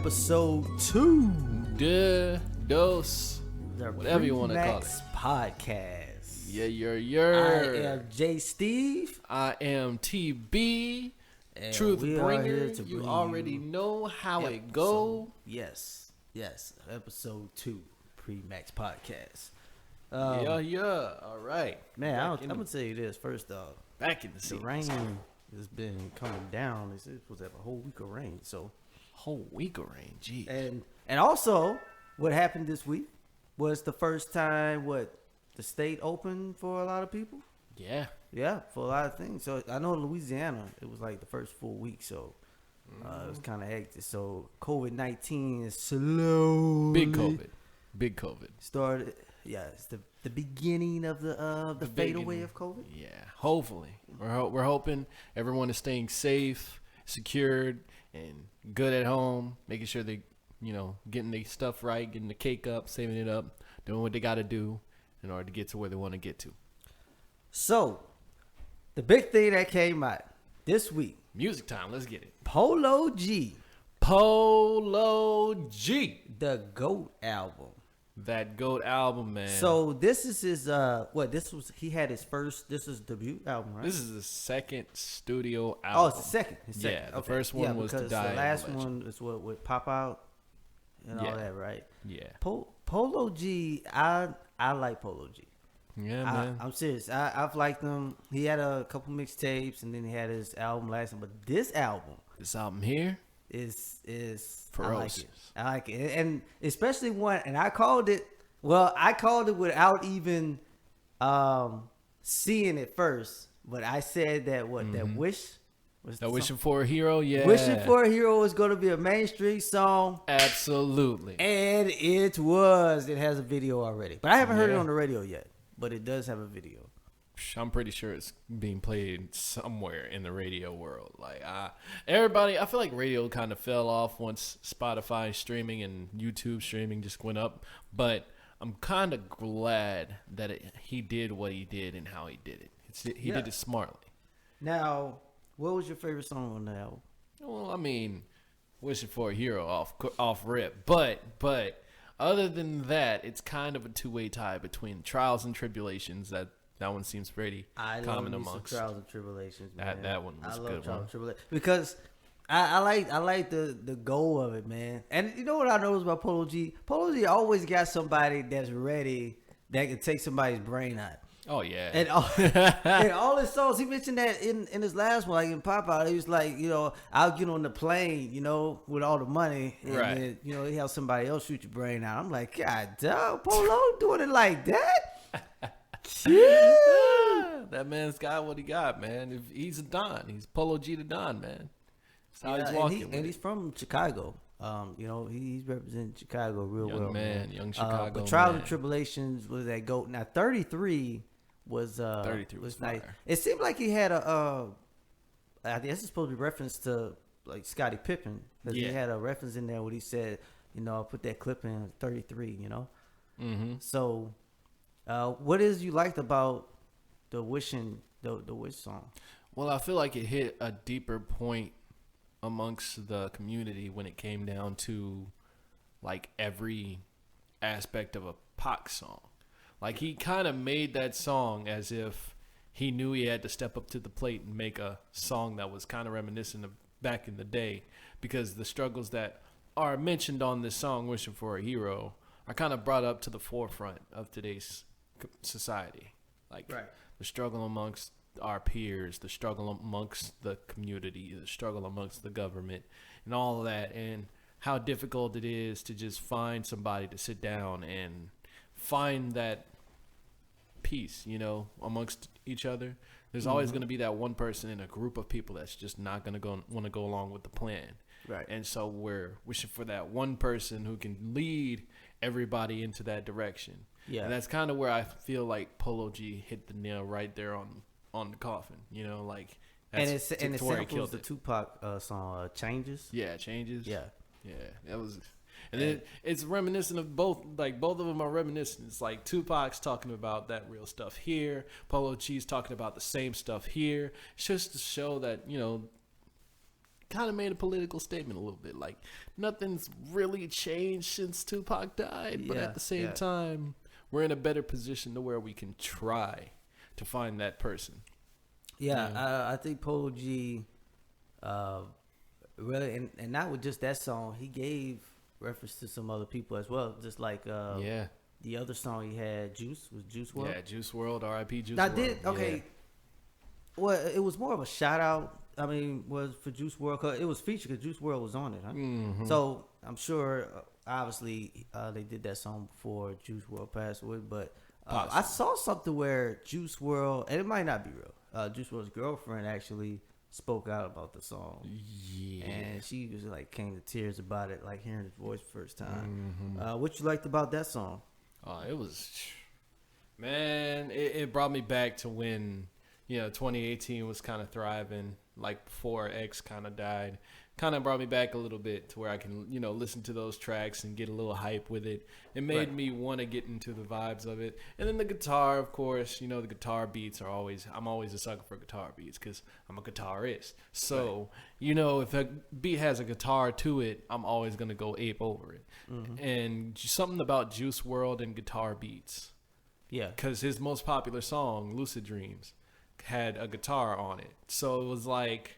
episode 2. Dose. Whatever you want to call it. Podcast. Yeah. I am J. Steve. I am TB. And Truth we are bringer. here to You bring already know how it go. Yes. Episode 2. Premax podcast. Yeah. All right. Man, I'm going to tell you this. First off, Back in the the seat. rain has been coming down. It's supposed to have a whole week of rain. So, Whole week of rain. Jeez. and also, what happened this week was the first time the state opened for a lot of people. Yeah. Yeah, for a lot of things. So I know Louisiana, it was like the first full week, so it was kind of hectic. So COVID-19 is slowly Big COVID. started. Yeah, it's the beginning of the fade away of COVID. Yeah. Hopefully, we're hoping everyone is staying safe, secured, and good at home, making sure they, getting their stuff right, getting the cake up, saving it up, doing what they got to do in order to get to where they want to get to. So, the big thing that came out this week, Music time. Let's get it. Polo G, the GOAT album. That GOAT album, man. So this is his he had his first, this is debut album, right? This is the second studio album. Oh, it's the second. Yeah, the first one was To Die the last in a Legend. one is what with Pop Out and all that, right? Yeah. Polo G, I like Polo G. Yeah, man. I'm serious. I've liked him. He had a couple mixtapes and then he had his album last one, but this album Here is ferocious. I like it, and especially one. And I called it. Well, I called it without even seeing it first. But I said that that Wish was That Wishing for a Hero, yeah. Wishing for a Hero is going to be a mainstream song, Absolutely. and it was. It has a video already, but I haven't heard it on the radio yet. But it does have a video. I'm pretty sure it's being played somewhere in the radio world. Like everybody, I feel like radio kind of fell off once Spotify streaming and YouTube streaming just went up. But I'm kind of glad that he did what he did and how he did it. He did it smartly. Now, what was your favorite song on the album? Well, I mean, Wishing for a Hero off rip, but other than that, it's kind of a two-way tie between Trials and Tribulations. That one seems pretty common amongst. Trials and Tribulations, man. That one was I good. Love Trials and Tribulations because I like the goal of it, man. And you know what I noticed about Polo G? Polo G always got somebody that's ready that can take somebody's brain out. Oh yeah. And all his songs, he mentioned that in his last one, like in Pop Out, he was like, I'll get on the plane, with all the money, and right. then, he have somebody else shoot your brain out. I'm like, God damn, Polo doing it like that? Yeah. That man's got what he got, man. If he's a Don, he's Polo G the Don, man. That's how he's walking. And he's from Chicago. He's representing Chicago real well. Young Chicago. But Trials and Tribulations was that GOAT. Now 33 was 33 was nice. fire. It seemed like he had I guess it's supposed to be reference to like Scottie Pippen, because he had a reference in there where he said, I'll put that clip in 33. Mm-hmm. So, what is you liked about the Wish song? Well, I feel like it hit a deeper point amongst the community when it came down to like every aspect of a Pac song. Like he kind of made that song as if he knew he had to step up to the plate and make a song that was kind of reminiscent of back in the day, because the struggles that are mentioned on this song, Wishing for a Hero, are kind of brought up to the forefront of today's society. Like the struggle amongst our peers, the struggle amongst the community, the struggle amongst the government, and all of that, and how difficult it is to just find somebody to sit down and find that peace, amongst each other. There's always going to be that one person in a group of people that's just not going to want to go along with the plan. Right. And so we're wishing for that one person who can lead everybody into that direction. Yeah. And that's kind of where I feel like Polo G hit the nail right there on the coffin, like that's and it samples the Tupac song Changes. Yeah, Changes. Yeah, that was, and then it's reminiscent of both. Like both of them are reminiscent. It's like Tupac's talking about that real stuff here. Polo G's talking about the same stuff here. It's just to show that kind of made a political statement a little bit. Like nothing's really changed since Tupac died, but at the same time, we're in a better position to where we can try to find that person. Yeah, I think Polo G, really, and not with just that song, he gave reference to some other people as well. Just like the other song he had, Juice WRLD. Yeah, Juice WRLD, R.I.P. Juice WRLD. WRLD. Yeah. Well, it was more of a shout out. I mean, was for Juice WRLD, 'cause it was featured because Juice WRLD was on it, huh? Mm-hmm. So I'm sure, obviously, they did that song before Juice WRLD passed away. But I saw something where Juice WRLD, and it might not be real. Juice WRLD's girlfriend actually spoke out about the song. Yeah, and she was like came to tears about it, like hearing his voice first time. What you liked about that song? It was, man, it brought me back to when, 2018 was kind of thriving, like before X kind of died. Kind of brought me back a little bit to where I can, listen to those tracks and get a little hype with it. It made me want to get into the vibes of it. And then the guitar, of course, the guitar beats I'm always a sucker for guitar beats because I'm a guitarist. So, if a beat has a guitar to it, I'm always going to go ape over it. And something about Juice WRLD and guitar beats. Yeah. Because his most popular song, Lucid Dreams, had a guitar on it. So it was like,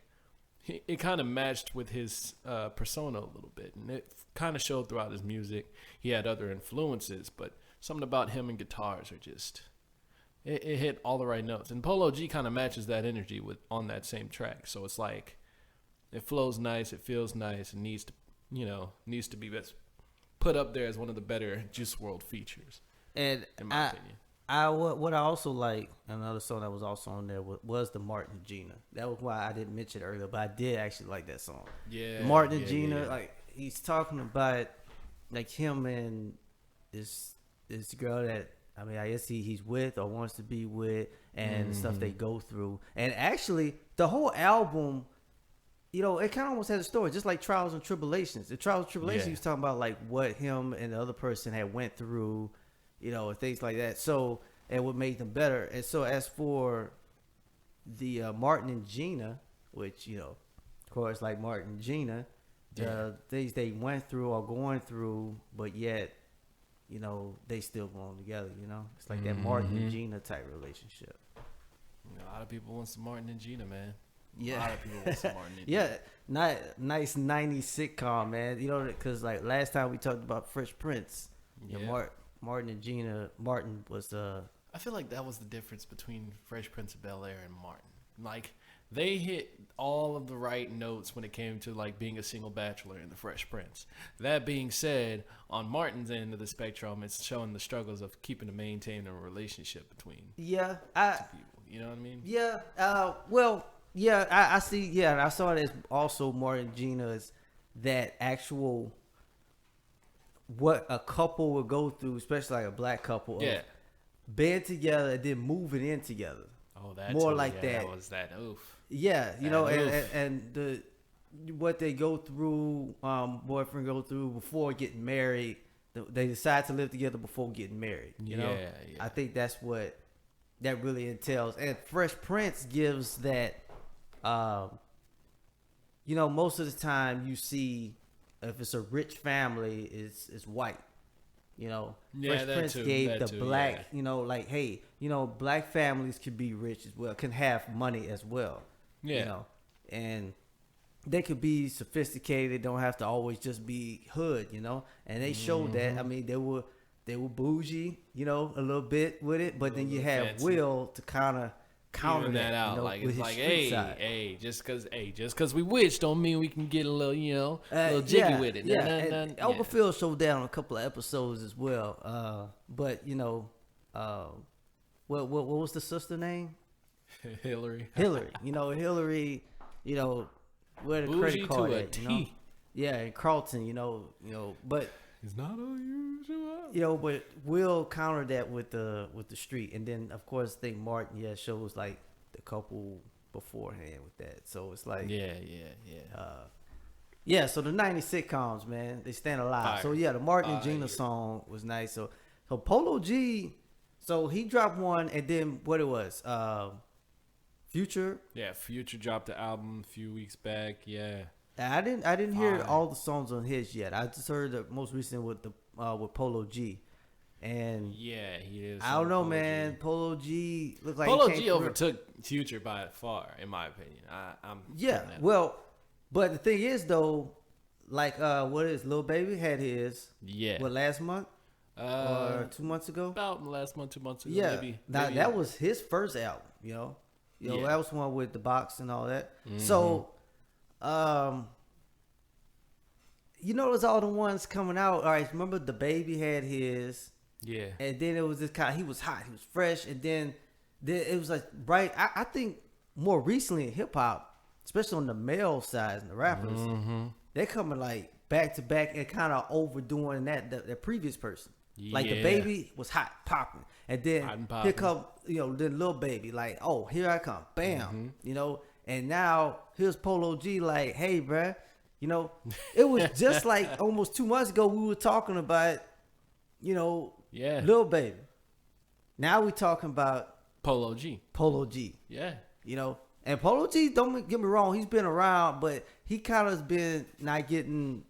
it kind of matched with his persona a little bit, and it kind of showed throughout his music. He had other influences, but something about him and guitars are just, it hit all the right notes. And Polo G kind of matches that energy on that same track. So it's like, it flows nice, it feels nice, and needs to be put up there as one of the better Juice WRLD features. And in my opinion. What I also like, another song that was also on there was the Martin and Gina. That was why I didn't mention it earlier, but I did actually like that song. Yeah, Martin and Gina, like he's talking about like him and this girl that I guess he's with or wants to be with, and the stuff they go through. And actually, the whole album, it kind of almost has a story, just like Trials and Tribulations. The Trials and Tribulations, he was talking about like what him and the other person had went through. And things like that. So, and what made them better. And so, as for the Martin and Gina, which, of course, like Martin and Gina, things they went through or going through, but yet, they still going together, It's like that Martin and Gina type relationship. A lot of people want some Martin and Gina, man. Yeah. A lot of people want some Martin and Gina. Yeah, nice 90s sitcom, man. Because like last time we talked about Fresh Prince, Martin and Gina. Martin was I feel like that was the difference between Fresh Prince of Bel-Air and Martin. Like they hit all of the right notes when it came to like being a single bachelor in the Fresh Prince. That being said, on Martin's end of the spectrum, it's showing the struggles of keeping to maintain a relationship between two people. You know what I mean? Yeah. I see. Yeah, and I saw it as also Martin and Gina's that actual. What a couple would go through, especially like a black couple, being together and then moving in together. Oh, that's more like that. That was that oof. Yeah, and the what they go through, boyfriend go through before getting married. They decide to live together before getting married. You know, I think that's what that really entails. And Fresh Prince gives that. Most of the time you see. If it's a rich family, it's white. Fresh Prince gave the black, like, hey, black families can be rich as well, can have money as well. And they could be sophisticated, don't have to always just be hood, And they showed that. I mean, they were bougie, a little bit with it, but then you have fancy. Will to kind of counter that out, like it's like, hey, just because we wish don't mean we can get a little, little jiggy with it. And Oberfield showed that on a couple of episodes as well. But what was the sister name? Hillary. Hillary. Where the bougie credit card to a at, T. Yeah, in Carlton. But. It's not unusual. But Will countered that with the street, and then of course I think Martin shows like the couple beforehand with that. So it's like so the 90s sitcoms, man, they stand alive. So the Martin and Gina song was nice. So Polo G, so he dropped one, and then what it was, Future. Yeah, Future dropped the album a few weeks back. Yeah. I didn't hear all the songs on his yet. I just heard the most recent with with Polo G, and Yeah, he is. I don't know, Polo man. G. Polo G looked like Polo he G overtook Future by far, in my opinion. I'm yeah. putting that- Well, but the thing is though, like what is Lil Baby had his yeah. what last month or 2 months ago? About last month, 2 months ago, Yeah, maybe. that was his first album. Yeah. That was one with the box and all that. Mm-hmm. So, there's all the ones coming out. All right, remember the Baby had his, Yeah. and then it was this kind. He was hot, he was fresh, and then it was like bright. I think more recently in hip hop, especially on the male side and the rappers, they're coming like back to back and kind of overdoing the previous person. Like the Yeah. Baby was hot, popping, and then Hot and here popping. come the Lil Baby, like, oh, here I come, bam, and now here's Polo G, like, hey, bruh, it was just like almost 2 months ago we were talking about, Yeah. Lil Baby. Now we talking about Polo G. Polo G, Yeah. and Polo G, don't get me wrong, he's been around, but he kind of been not getting,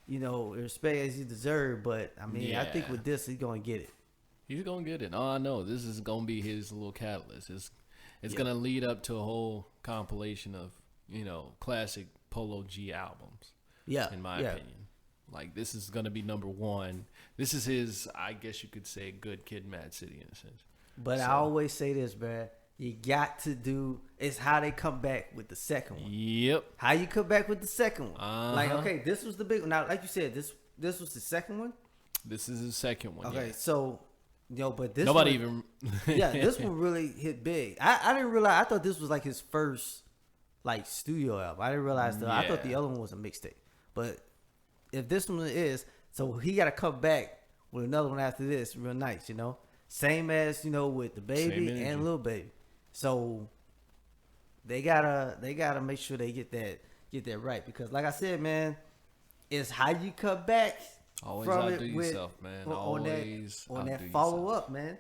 respect as he deserved. But I mean, I think Yeah. with this, he's gonna get it. He's gonna get it. Oh, I know. This is gonna be his little catalyst. It's gonna lead up to a whole compilation of classic Polo G albums. Yeah, In my yeah. opinion, like this is gonna be number one. This is his, I guess you could say, Good Kid, Mad City in a sense. But I always say this, bruh. You got to do. It's how they come back with the second one. Yep. How you come back with the second one? Like, Uh-huh. okay, this was the big one. Now, like you said, this was the second one. This is his second one. Okay, Yeah. so but this Nobody one, even. yeah, this one really hit big. I didn't realize. I thought this was like his first like studio album. I didn't realize that. I thought the Yeah. other one was a mixtape. But if this one is, so he got to come back with another one after this, real nice, Same as with the Baby Same energy. and Lil Baby. So they gotta make sure they get that right, because like I said, man, it's how you come back. Always from outdo it with- yourself, man. on Always that outdo follow yourself. up, man.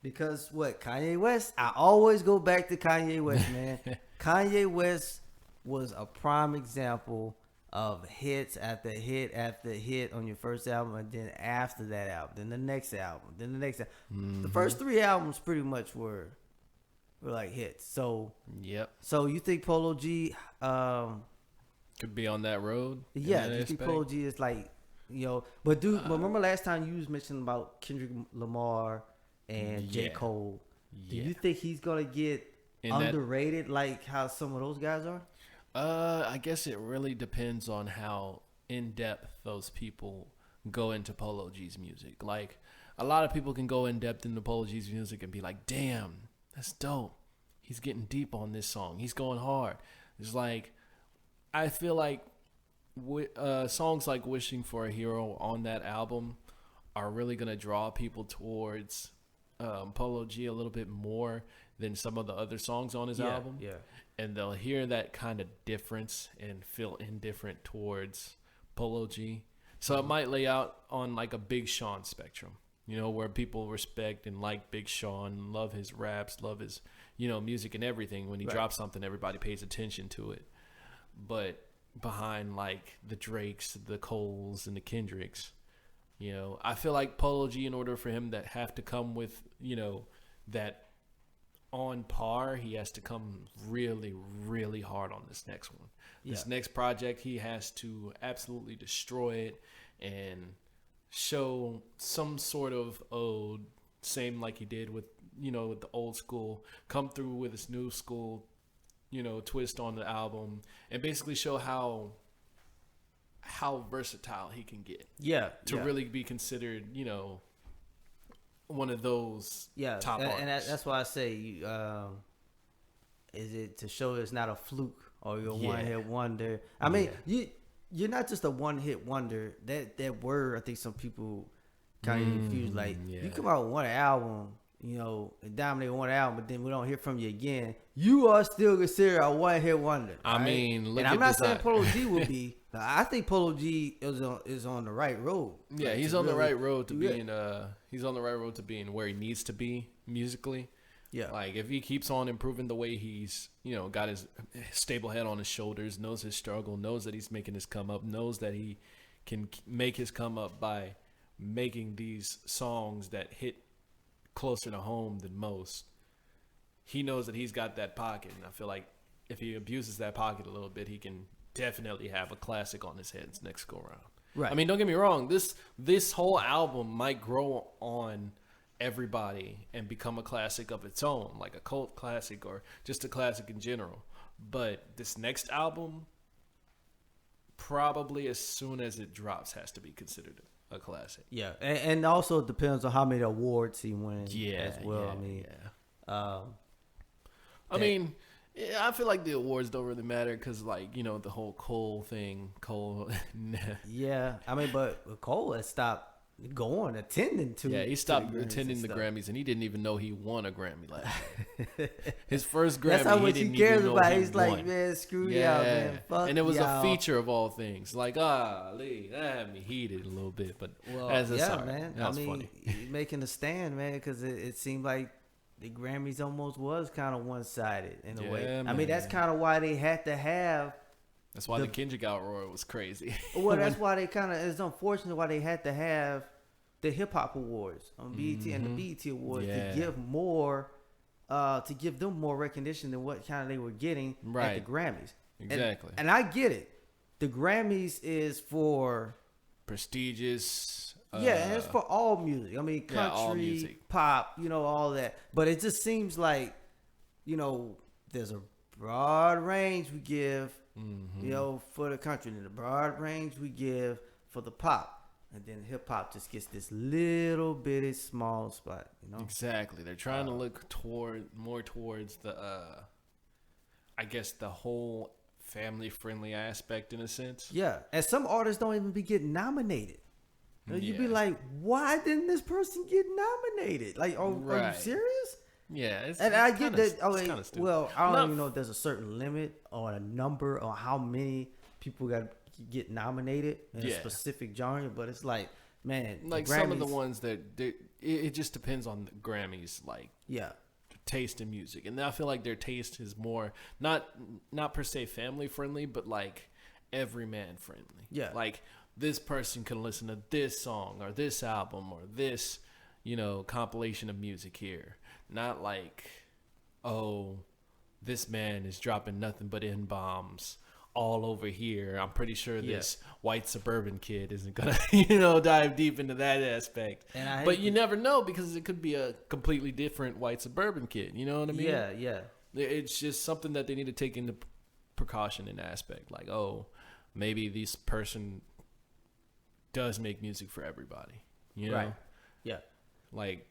Because Kanye West, I always go back to Kanye West, man. Kanye West was a prime example of hits after hit after hit on your first album, and then after that album, then the next album, then the next album. The first 3 albums pretty much were like hits. So Yep. so you think Polo G Could be on that road. in yeah, that you think aspect. Polo G is like, but dude, but remember last time you was mentioning about Kendrick Lamar and J. Yeah. Cole. Do Yeah. you think he's gonna get In that- underrated like how some of those guys are? I guess it really depends on how in depth those people go into Polo G's music. Like, a lot of people can go in depth into Polo G's music and be like, damn, that's dope. He's getting deep on this song. He's going hard. It's like, I feel like songs like Wishing for a Hero on that album are really going to draw people towards Polo G a little bit more than some of the other songs on his album. Yeah. And they'll hear that kind of difference and feel indifferent towards Polo G. So it might lay out on like a Big Sean spectrum, where people respect and like Big Sean, love his raps, love his, music and everything. When he drops something, everybody pays attention to it. But behind like the Drakes, the Coles, and the Kendricks, I feel like Polo G, in order for him to have to come with, that on par, he has to come really, really hard on this next one. This next project, he has to absolutely destroy it and show some sort of ode, same like he did with, with the old school, come through with his new school, twist on the album, and basically show how versatile he can get. Yeah. To really be considered, one of those top artists. And that's why I say, is it to show it's not a fluke or you're a one-hit wonder? I mean, you're not just a one-hit wonder. That word, I think some people kind of confused. Like, you come out with one album, and dominate one album, but then we don't hear from you again. You are still considered a one-hit wonder. I right? mean, look and at I'm not this saying Polo G will be. I think Polo G is on the right road. Yeah, Like, he's to on the really right road to do it. being he's on the right road to being where he needs to be musically. Yeah. Like if he keeps on improving the way he's, got his stable head on his shoulders, knows his struggle, knows that he's making his come up, knows that he can make his come up by making these songs that hit closer to home than most. He knows that he's got that pocket, and I feel like if he abuses that pocket a little bit, he can definitely have a classic on his head next go around. Right. I mean, don't get me wrong. This whole album might grow on everybody and become a classic of its own, like a cult classic or just a classic in general. But this next album, probably as soon as it drops, has to be considered a classic. Yeah, and also it depends on how many awards he wins. Yeah, as well. I mean, I feel like the awards don't really matter because, like, the whole Cole thing. Yeah, I mean, but Cole has stopped attending to. Yeah, he stopped attending the Grammys, and he didn't even know he won a Grammy last year. His first Grammy, that's how much he cares about. He's won. like, man, screw y'all, man. Fuck and it was y'all. a feature of all things. Like, Lee, that had me heated a little bit, but man. That was funny. Making a stand, man, because it seemed like the Grammys almost was kind of one-sided in a way. Man. I mean, that's kind of why they had to have. That's why the Kendrick outroar was crazy. Well, that's why they it's unfortunate why they had to have the Hip Hop Awards on BET and the BET Awards to give them more recognition than what kind of they were getting at the Grammys. Exactly. And I get it. The Grammys is for prestigious. And it's for all music. I mean, country, pop, all that. But it just seems like, there's a broad range we give, for the country, and the broad range we give for the pop. And then hip hop just gets this little bitty small spot, Exactly. They're trying to look more towards the, I guess, the whole family-friendly aspect in a sense. Yeah. And some artists don't even be getting nominated. You'd be like, why didn't this person get nominated? Like, are you serious? Yeah. I get that. Well, I don't even know if there's a certain limit or a number or how many people got get nominated in a specific genre, but it's like, man, like some of the ones that it just depends on the Grammys, like taste in music, and I feel like their taste is more not per se family friendly, but like everyman friendly. Yeah, like this person can listen to this song or this album or this compilation of music here, not like, oh, this man is dropping nothing but N-bombs all over here. I'm pretty sure this white suburban kid isn't gonna, dive deep into that aspect. But you never know, because it could be a completely different white suburban kid. You know what I mean? Yeah. It's just something that they need to take into precaution in aspect. Like, oh, maybe this person does make music for everybody. Right. Yeah. Like,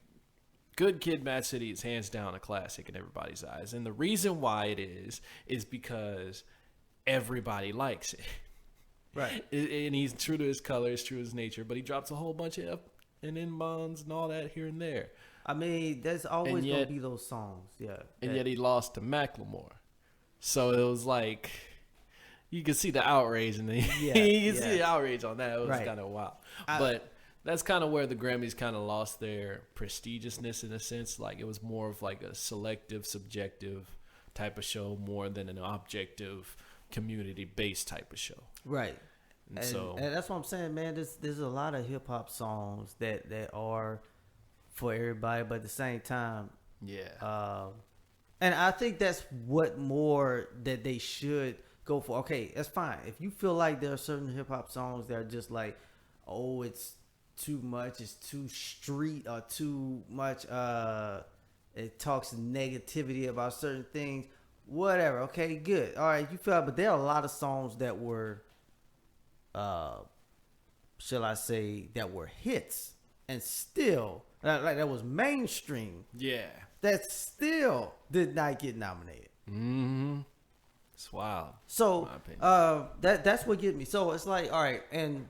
Good Kid, Mad City is hands down a classic in everybody's eyes, and the reason why it is because everybody likes it. Right. And he's true to his colors, true to his nature, but he drops a whole bunch of N-bombs and all that here and there. I mean, there's always going to be those songs, And yet he lost to Macklemore. So it was like, you can see the outrage, and you can see the outrage on that. It was kind of wild. But that's kind of where the Grammys kind of lost their prestigiousness in a sense. Like, it was more of like a selective, subjective type of show more than an objective, community-based type of show. Right. And that's what I'm saying, man. There's a lot of hip-hop songs that are for everybody, but at the same time, and I think that's what more that they should go for. Okay, that's fine. If you feel like there are certain hip-hop songs that are just like, oh, it's too much, it's too street, or too much, it talks negativity about certain things, whatever. Okay, good. All right, you feel, but there are a lot of songs that were, shall I say, that were hits and still, like that was mainstream. Yeah. That still did not get nominated. Mm-hmm. It's wild. So, that's what gets me. So it's like, all right, and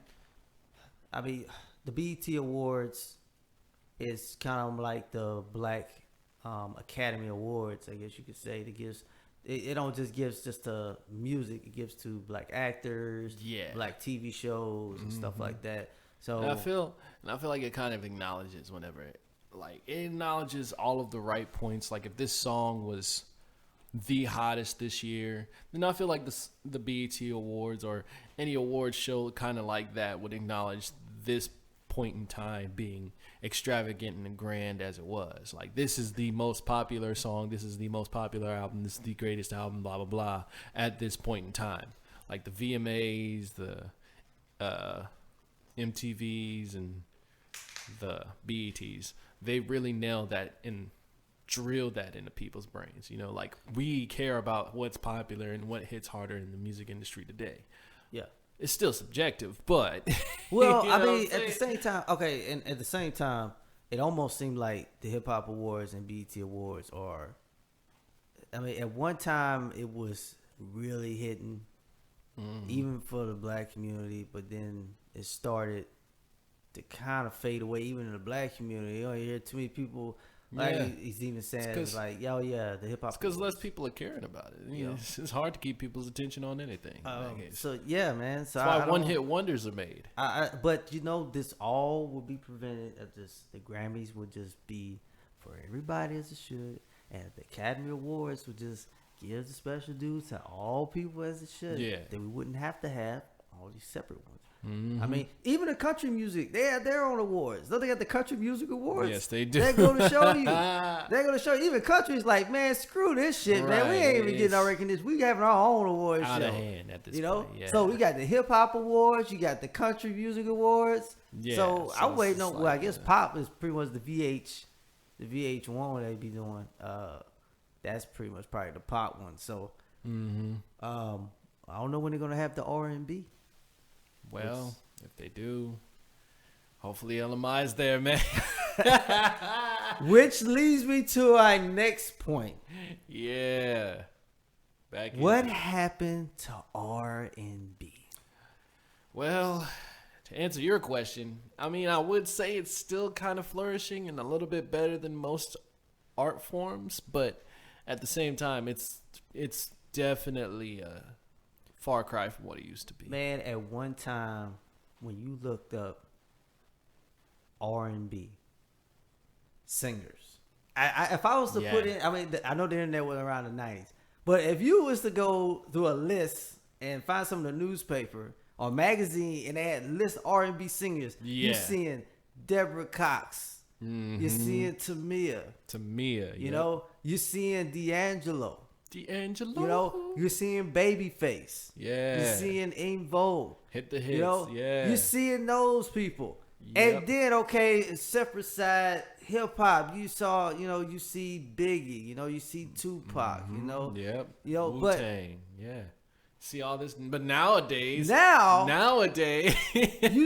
I mean, the BET Awards is kind of like the Black Academy Awards, I guess you could say. That gives it don't just gives just to music; it gives to black actors, black TV shows, and stuff like that. So and I feel like it kind of acknowledges whenever like it acknowledges all of the right points. Like if this song was the hottest this year, then I feel like the BET Awards or any award show kind of like that would acknowledge this point in time being extravagant and grand as it was. Like, this is the most popular song, this is the most popular album, this is the greatest album, blah blah blah, at this point in time. Like the VMAs, the MTVs, and the BETs, they really nailed that and drilled that into people's brains. You know, like, we care about what's popular and what hits harder in the music industry today. Yeah. It's still subjective, but well, you know I mean, at the same time, okay, and at the same time, it almost seemed like the Hip Hop Awards and BET Awards are. I mean, at one time it was really hitting, even for the black community, but then it started to kind of fade away, even in the black community. You don't hear too many people. Like he's even saying, it's like, yo, yeah, the hip hop. It's because less people are caring about it. You know, it's hard to keep people's attention on anything. So yeah, man. So that's why one-hit wonders are made. But you know, this all will be prevented if the Grammys would just be for everybody as it should, and the Academy Awards would just give the special due to all people as it should. Yeah. Then we wouldn't have to have all these separate ones. Mm-hmm. I mean, even the country music, they have their own awards. Don't they got the country music awards? Yes, they do. They're going to show you. They're going to show you. Even country's like, man, screw this shit, man. We ain't even getting our recognition. We having our own awards show. Out of hand at this point. Yeah. So we got the hip hop awards. You got the country music awards. Yeah. So I'm waiting on. Well, I guess pop is pretty much the VH1 they be doing. That's pretty much probably the pop one. So, I don't know when they're gonna have the R&B. Well, if they do, hopefully LMI's there, man. Which leads me to our next point. Yeah. What happened to R&B? Well, to answer your question, I mean, I would say it's still kind of flourishing and a little bit better than most art forms, but at the same time, it's definitely a far cry from what it used to be. Man, at one time, when you looked up R&B singers, if I was to put in, I mean, I know the internet was around the 90s, but if you was to go through a list and find some of the newspaper or magazine and they had list R&B singers, you're seeing Deborah Cox, you're seeing Tamia, you know, you're seeing D'Angelo. You know, you're seeing Babyface. Yeah. You're seeing In Vogue. Hit the hits. You know, you're seeing those people. Yep. And then, okay, separate side, hip hop. You saw, you know, you see Biggie. You know, you see Tupac. You know. Yep. You know, Wu-Tang. Yeah. See all this, but nowadays, you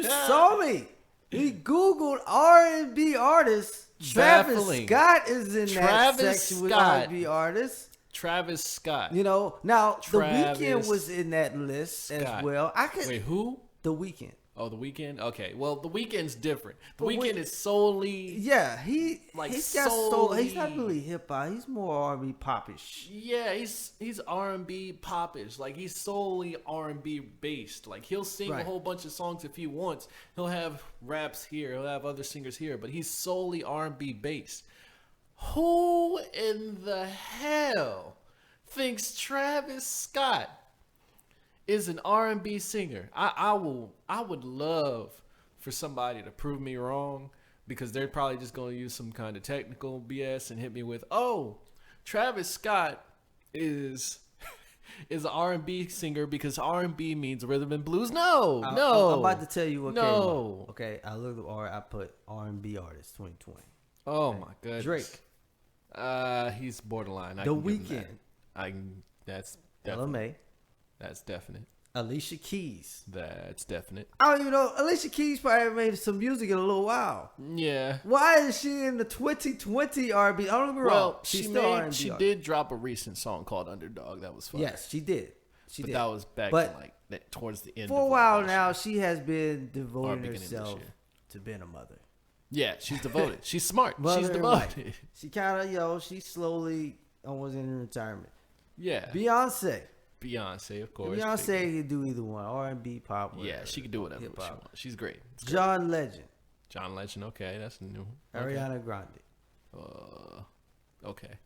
saw me. We Googled R&B artists. Travis Scott is in that section with R&B artists. Travis Scott. You know, now The Weeknd was in that list as well. Wait, who? The Weeknd. Oh, The Weeknd? Okay. Well, The Weeknd's different. The Weeknd is solely... Yeah, he's not really hip hop. He's more R&B popish. Yeah, he's R&B popish. Like, he's solely R&B based. Like, he'll sing a whole bunch of songs if he wants. He'll have raps here. He'll have other singers here. But he's solely R&B based. Who in the hell thinks Travis Scott is an R&B singer? I would love for somebody to prove me wrong, because they're probably just going to use some kind of technical BS and hit me with, oh, Travis Scott is an R&B singer because R&B means rhythm and blues. No. I'm about to tell you what came up. Okay, I put R&B artist 2020. Oh my goodness. Drake. He's borderline. The Weeknd. That's definite. LMA. That's definite. Alicia Keys. That's definite. I don't even know. Alicia Keys probably made some music in a little while. Yeah. Why is she in the 2020 R&B? I don't get me wrong. She did drop a recent song called Underdog. That was fun. Yes, she did. But that was back towards the end. For a while now, she has been devoting herself to being a mother. Yeah, she's devoted. She's smart. She's devoted. She kind of, she's slowly almost in retirement. Yeah. Beyonce, of course. Beyonce can do either one, R&B, pop. Whatever. Yeah, she can do whatever she wants. She's great. John Legend. John Legend. Okay, that's new. Ariana Grande. Okay.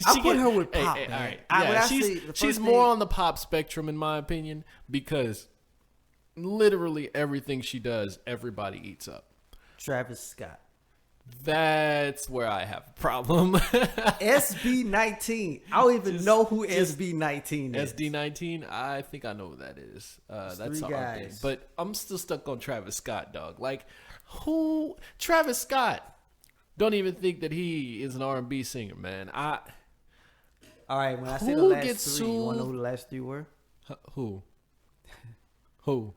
I put her with pop, man. All right. Yeah, she's more on the pop spectrum, in my opinion, because literally everything she does, everybody eats up. Travis Scott. That's where I have a problem. SB19. I don't even know who SB19 is. SD19, I think I know who that is. That's all right. But I'm still stuck on Travis Scott, dog. Like, who? Travis Scott. Don't even think that he is an R&B singer, man. All right, when I say the last three, you want to know who the last three were? Who?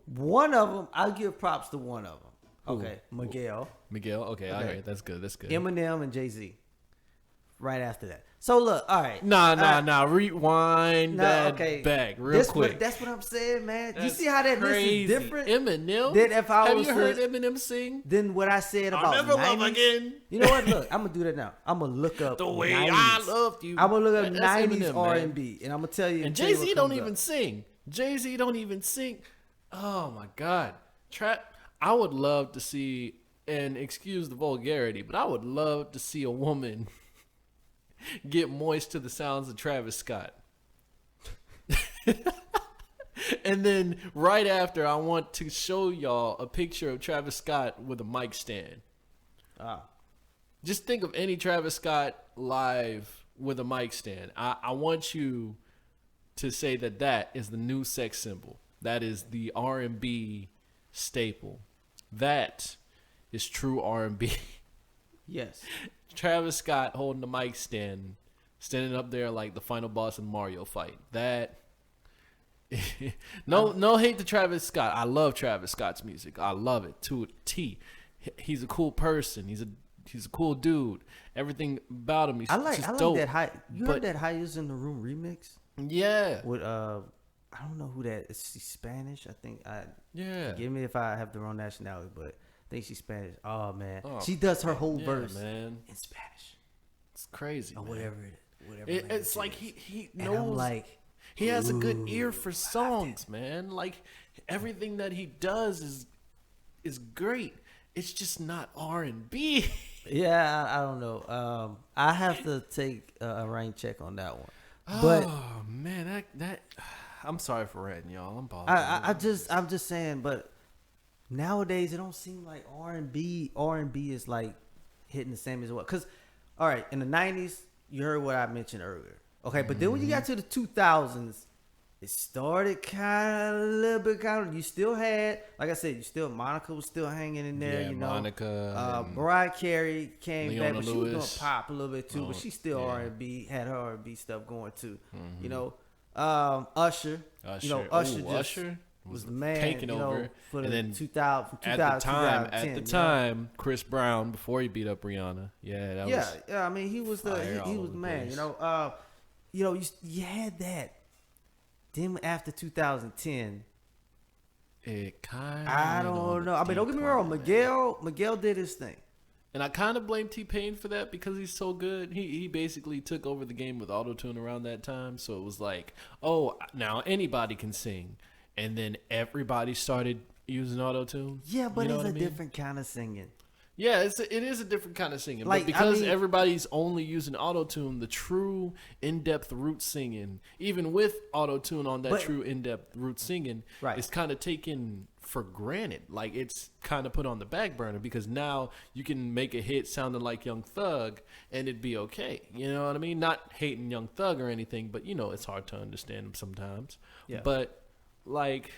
One of them, I'll give props to one of them. Okay, Miguel. Okay, all right, that's good. Eminem and Jay-Z. Right after that. So look, all right. Nah. Rewind that back real quick. That's what I'm saying, man. You see how that list is different? Eminem. Then if I have you heard Eminem sing? Then what I said about I'll never 90s, love again. You know what? Look, I'm gonna do that now. I'm gonna look up the way 90s. I loved you. I'm gonna look up 90s Eminem, R&B, and I'm gonna tell you. And Jay-Z don't even sing. Jay-Z don't even sing. Oh my God, I would love to see, and excuse the vulgarity, but I would love to see a woman get moist to the sounds of Travis Scott. And then right after, I want to show y'all a picture of Travis Scott with a mic stand. Just think of any Travis Scott live with a mic stand. I want you to say that is the new sex symbol. That is the R&B staple. That is true R&B. Yes. Travis Scott holding the mic stand, standing up there like the final boss in Mario fight. That no hate to Travis Scott. I love Travis Scott's music. I love it to a T. He's a cool person. He's a cool dude. Everything about him. I like dope. That high. You heard that Highest in the Room remix? Yeah. With I don't know who that is. She's Spanish. I think. Yeah. Forgive me if I have the wrong nationality, but I think she's Spanish. Oh man, she does her whole verse in Spanish. It's crazy, or man. whatever it is. Whatever. It's like he knows. And I'm like, he has a good ear for songs, man. Like everything that he does is great. It's just not R&B. Yeah, I don't know. I have to take a rain check on that one. But oh man, that I'm sorry for ranting, y'all. I'm bothered. I'm just saying, but nowadays it don't seem like R&B is like hitting the same as well. Cause all right, in the 90s, you heard what I mentioned earlier. Okay, but then when you got to the 2000s, it started kind of a little bit you still had, like I said, Monica was still hanging in there, yeah, you know. Monica. Mariah Carey came Leona back, but Lewis. she was doing pop a little bit too, but she still R&B, had her R&B stuff going too. You know, Usher. You know, Usher was the man, taking over for and the then 2000, at the time, Chris Brown, before he beat up Rihanna. Yeah, I mean, he was the man, place. You know, you had that. Then after 2010, it kind of, I don't know. I mean, don't get me wrong. Miguel did his thing. And I kind of blame T-Pain for that because he's so good. He basically took over the game with autotune around that time. So it was like, oh, now anybody can sing. And then everybody started using autotune. Yeah, but it's a different kind of singing. Yeah, it is a different kind of singing. Like, but because everybody's only using autotune, the true in-depth root singing, even with autotune on that true in-depth root singing, is kind of taken for granted. Like, it's kind of put on the back burner because now you can make a hit sounding like Young Thug and it'd be okay. You know what I mean? Not hating Young Thug or anything, but, you know, it's hard to understand him sometimes. Yeah. But, like,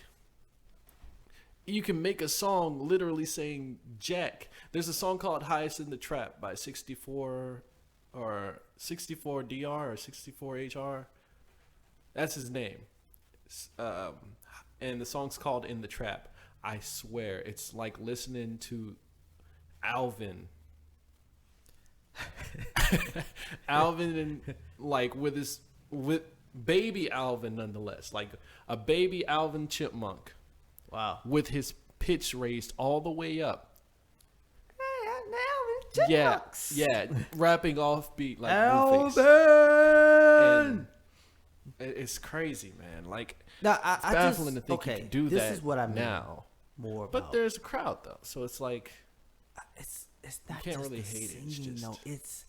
you can make a song literally saying Jack. There's a song called Highest in the Trap by 64 or 64DR or 64HR. That's his name. And the song's called In the Trap. I swear, it's like listening to Alvin. Alvin and like with baby Alvin nonetheless. Like a baby Alvin Chipmunk. Wow. With his pitch raised all the way up. Yeah, rapping offbeat like Alvin. It's crazy, man. Like, now, it's baffling to think you can do this that is what I mean now. More about. But there's a crowd though, so it's like it's not can't just really the hate it. It's singing, just- no, it's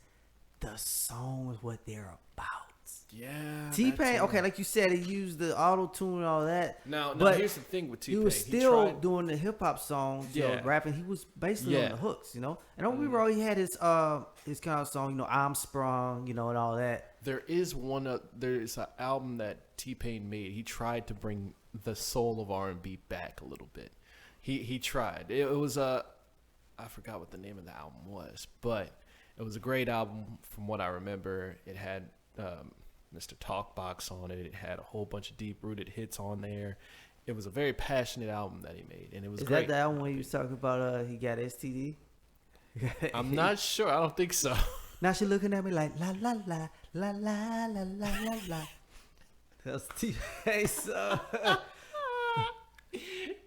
the songs, what they're about. Yeah. T-Pain, okay, like you said, he used the auto tune and all that. Now but here's the thing with T-Pain. he was still tried, doing the hip hop songs, you know, Yeah. rapping. He was basically on Yeah. the hooks, you know. And don't be wrong, he had his kind of song, you know, I'm Sprung, you know, and all that. there's an album that T-Pain made. He tried to bring the soul of R&B back a little bit. He tried. It was I forgot what the name of the album was, but it was a great album from what I remember. It had Mr. Talkbox on it. It had a whole bunch of deep-rooted hits on there. It was a very passionate album that he made, and it was Is great. that the album where you was talking about he got STD? I'm not sure. I don't think so. Now she looking at me like la la la la la la la la la. That's T-Pain song.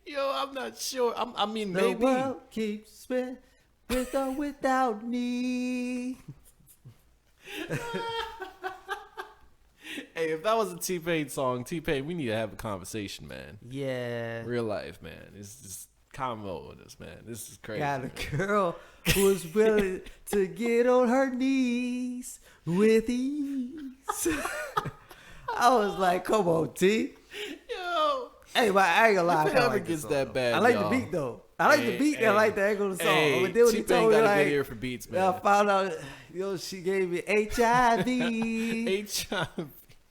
Yo, I'm not sure. I mean, The maybe. world keeps spinning with or without me. Hey, if that was a T-Pain song, T-Pain, we need to have a conversation, man. Yeah. Real life, man. It's just convo with us, man. This is crazy. Got a man. girl who was willing to get on her knees with ease. I was like, come on, T. Yo. Hey, but I ain't gonna lie. If I it kinda ever like this gets song, that though. bad, I like y'all. the beat, though. I like the beat and I like the angle of the song. Hey, But then when he T-Pain told me, got a like, good ear for beats, man. I found out, she gave me HIV. HIV.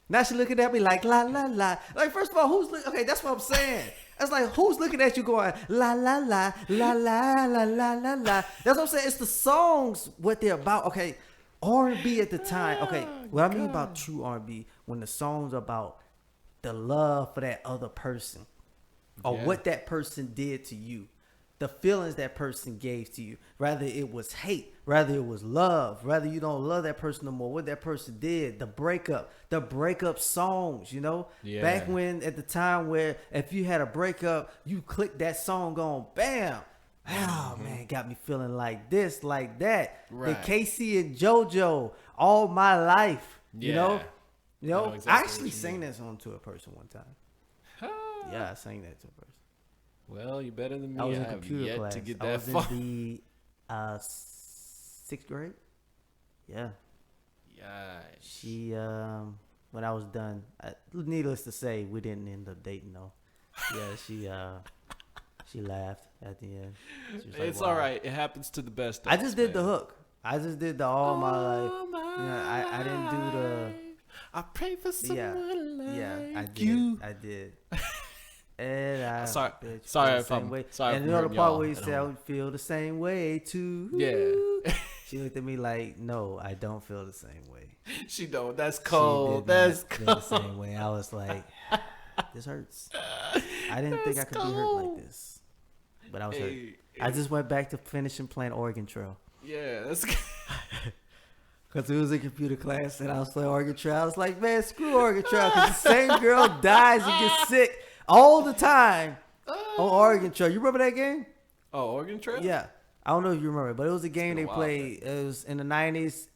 Now she looking at me like la la la. Like, first of all, okay? That's what I'm saying. That's like, who's looking at you going la la la la la la la la la. That's what I'm saying. It's the songs, what they're about. Okay, R&B at the time. Okay, what I mean about true R&B, when the songs about the love for that other person, or Yeah. what that person did to you, the feelings that person gave to you, rather it was hate, rather it was love, rather you don't love that person no more, what that person did, the breakup songs, you know. Yeah. Back when, at the time where if you had a breakup, you click that song on, bam, oh man, got me feeling like this, like that. Right. The Casey and JoJo, All My Life, you Yeah. know. I know I exactly actually what you sang mean. that song to a person one time. Yeah, I sang that to a person. Well, you better than me. I was in have computer yet class. to get I that was far. in the 6th grade. Yeah, Yeah. she when I was done. Needless to say, we didn't end up dating though. Yeah, she laughed at the end. She was like, It's "Wow." all right. It happens to the best of I us, just did the man. hook. I just did the All My Life. Yeah, I didn't do the. I pray for someone like Yeah, I did. you. I did. And I Sorry- bet you sorry feel if the same I'm- way. sorry And if you I'm know the hurting part y'all where he at said, "I home. would feel the same way too." Yeah. She looked at me like, "No, I don't feel the same way." She don't. That's She cold. did That's not feel the cold. same way. I was like, "This hurts." I didn't think I That's could be hurt like cold. this, but I was hurt. Hey, I just went back to finishing playing Oregon Trail. yeah, that's Cause it was in computer class and I was playing Oregon Trail. I was like, man, screw Oregon Trail. Cause the same girl dies and gets sick all the time on Oregon Trail. You remember that game? Oh, Oregon Trail? Yeah. I don't know if you remember, but it was a game been a they while, played. It was in the 90s.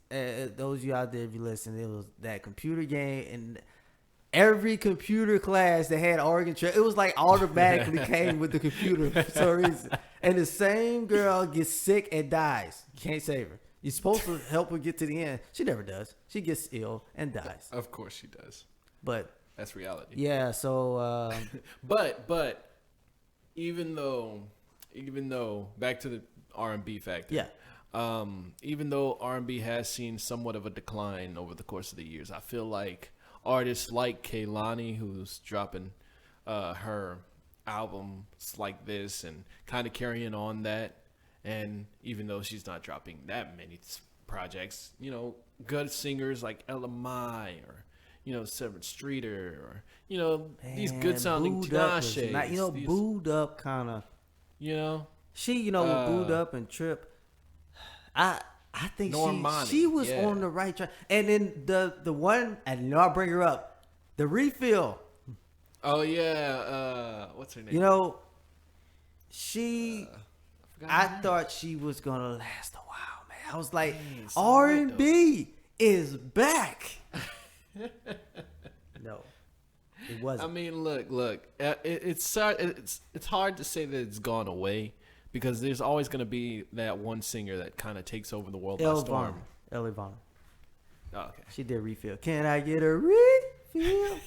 Those of you out there, if you listen, it was that computer game. And every computer class that had Oregon Trail, it was like automatically came with the computer for some reason. And the same girl gets sick and dies. You can't save her. You're supposed to help her get to the end. She never does. She gets ill and dies. Of course she does. But That's reality. yeah, so But even though back to the R&B factor. yeah, Even though R&B has seen somewhat of a decline over the course of the years, I feel like artists like Kehlani, who's dropping her albums like this and kind of carrying on that, and even though she's not dropping that many projects, you know, good singers like Ella Mai or, you know, Severed Streeter or, you know, these man, good sounding Booed Up was Tinashe. not- you know, Booed Up kind of. You know, She, you know, with Booed Up and Trip. I think Normani, she was yeah. on the right track. And then the one, and you know, I'll bring her up, the Refill. oh yeah, what's her name? You know, she. forgot I her name. thought she was gonna last a while, man. I was like, Dang, it's all right, R&B is back. No, it wasn't. I mean, look. It's hard to say that it's gone away, because there's always going to be that one singer that kind of takes over the world by Elle storm. Varner. Ellie Varner. Oh, okay. She did refill. Can I get a refill?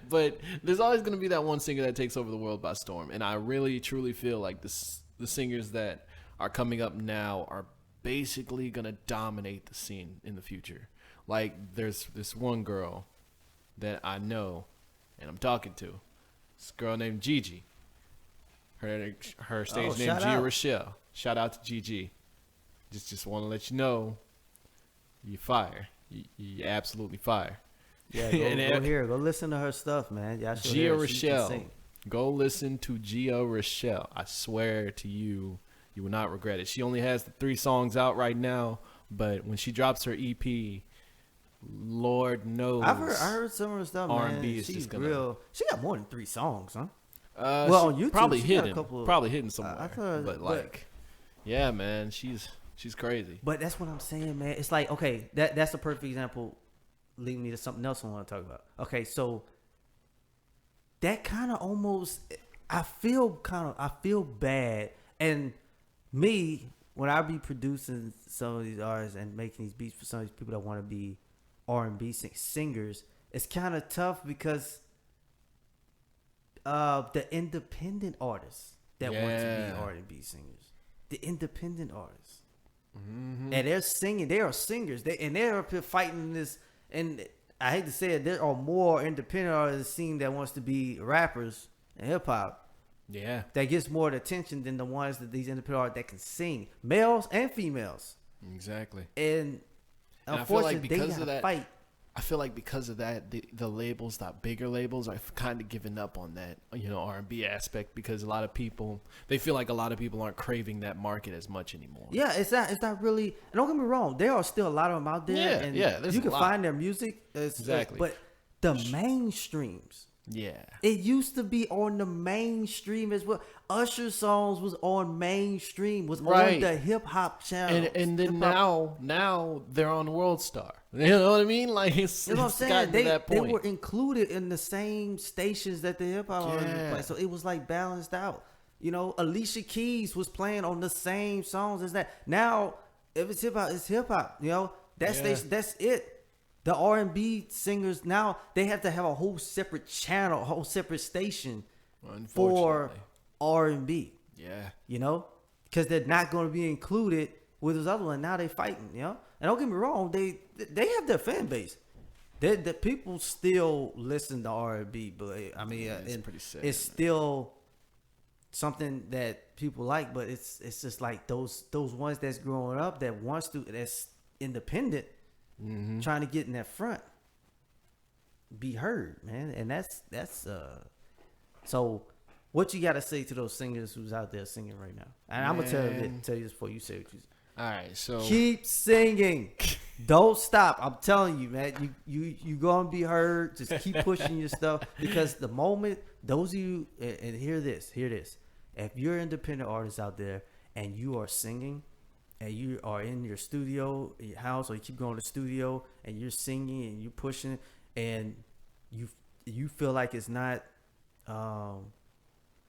But there's always going to be that one singer that takes over the world by storm. And I really, truly feel like the singers that are coming up now are basically going to dominate the scene in the future. Like, there's this one girl that I know and I'm talking to. This girl named Gigi. Her stage name, Gia Rochelle. Shout out to Gigi. Just want to let you know, you fire. You absolutely fire. Yeah, go here. Go listen to her stuff, man. Yeah, Gia Rochelle. Go listen to Gia Rochelle. I swear to you, you will not regret it. She only has the 3 songs out right now, but when she drops her EP, Lord knows. I heard some of her stuff, man. R&B is She's just gonna. real. She got more than 3 songs, huh? Well, on YouTube, probably hidden somewhere. Yeah, man, she's crazy. But that's what I'm saying, man. It's like, okay, that's a perfect example. Leading me to something else I want to talk about. Okay, so that kind of almost, I feel bad, and me when I be producing some of these artists and making these beats for some of these people that want to be R&B singers, it's kind of tough because the independent artists that want to be R&B singers, the independent artists, and they're singing, they are singers, they're up here fighting this. And I hate to say it, there are more independent artists scene that wants to be rappers and hip hop. Yeah, that gets more attention than the ones that these independent artists that can sing, males and females. Exactly. And unfortunately, they gotta fight. I feel like because of that, the labels, the bigger labels, are kind of giving up on that, R&B aspect, because they feel like a lot of people aren't craving that market as much anymore. Yeah, it's not really. And don't get me wrong, there are still a lot of them out there. Yeah, you can find their music. Exactly. But the mainstreams. Yeah. It used to be on the mainstream as well. Usher songs was on mainstream, was on the hip hop channel. And then now they're on World Star. You know what I mean? Like it's what I'm saying. To that point. They were included in the same stations that the hip hop artists play. So it was like balanced out. Alicia Keys was playing on the same songs as that. Now, if it's hip hop, it's hip hop. Station, that's it. The R&B singers now, they have to have a whole separate channel, a whole separate station for R&B. Yeah. Because they're not going to be included with this other one. Now they fighting, And don't get me wrong, they have their fan base. The people still listen to R&B, but I mean, it's pretty sad. It's still something that people like, but it's just like those ones that's growing up that's independent. Mm-hmm. Trying to get in that front, be heard, man, and that's so. What you got to say to those singers who's out there singing right now? And I'm gonna tell you this before you say what you say. All right, so keep singing, don't stop. I'm telling you, man, you gonna be heard. Just keep pushing your stuff, because the moment those of you and hear this, if you're independent artists out there and you are singing, and you are in your studio, in your house, or you keep going to the studio and you're singing and you're pushing, and you feel like it's not,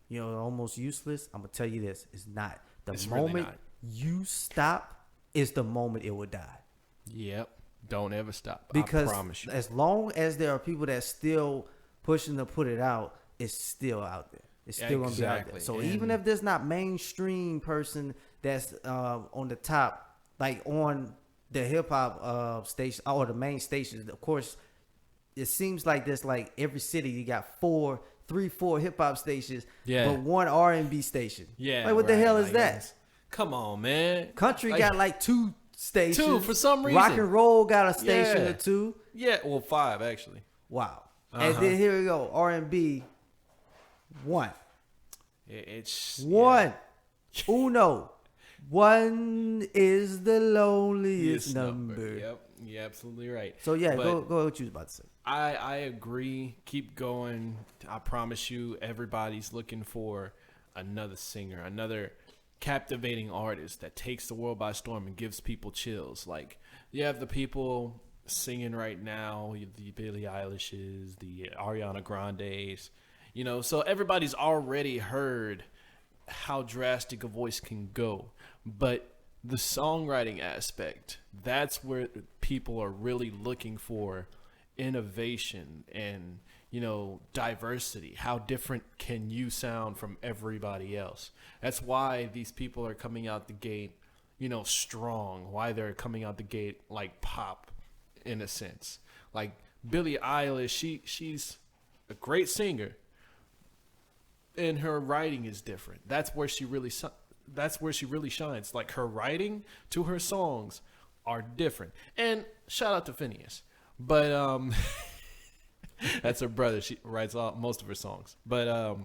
almost useless. I'm gonna tell you this: it's not. It's moment really not. You stop is the moment it will die. Yep. Don't ever stop. Because I promise you. As long as there are people that still pushing to put it out, it's still out there. It's still gonna be out there. So even if there's not mainstream person that's on the top, like on the hip hop station or the main stations, of course, it seems like there's like every city you got 4 hip hop stations, but 1 R&B station. Yeah, like what the hell is that? Come on, man. Country got like 2 stations. 2 for some reason. Rock and roll got a station or 2. Yeah, well 5 actually. Wow. And then here we go, R&B 1. It's 1. Uno. 1 is the loneliest number. Yep, you're absolutely right. So go what you was about to say. I agree. Keep going. I promise you, everybody's looking for another singer, another captivating artist that takes the world by storm and gives people chills. Like, you have the people singing right now, the Billie Eilishes, the Ariana Grandes, so everybody's already heard how drastic a voice can go. But the songwriting aspect, that's where people are really looking for innovation and, you know, diversity. How different can you sound from everybody else? That's why these people are coming out the gate, you know, strong. Why they're coming out the gate like pop, in a sense. Like Billie Eilish, she's a great singer, and her writing is different. That's where she really shines. Like her writing to her songs are different. And shout out to Phineas. But that's her brother. She writes most of her songs. But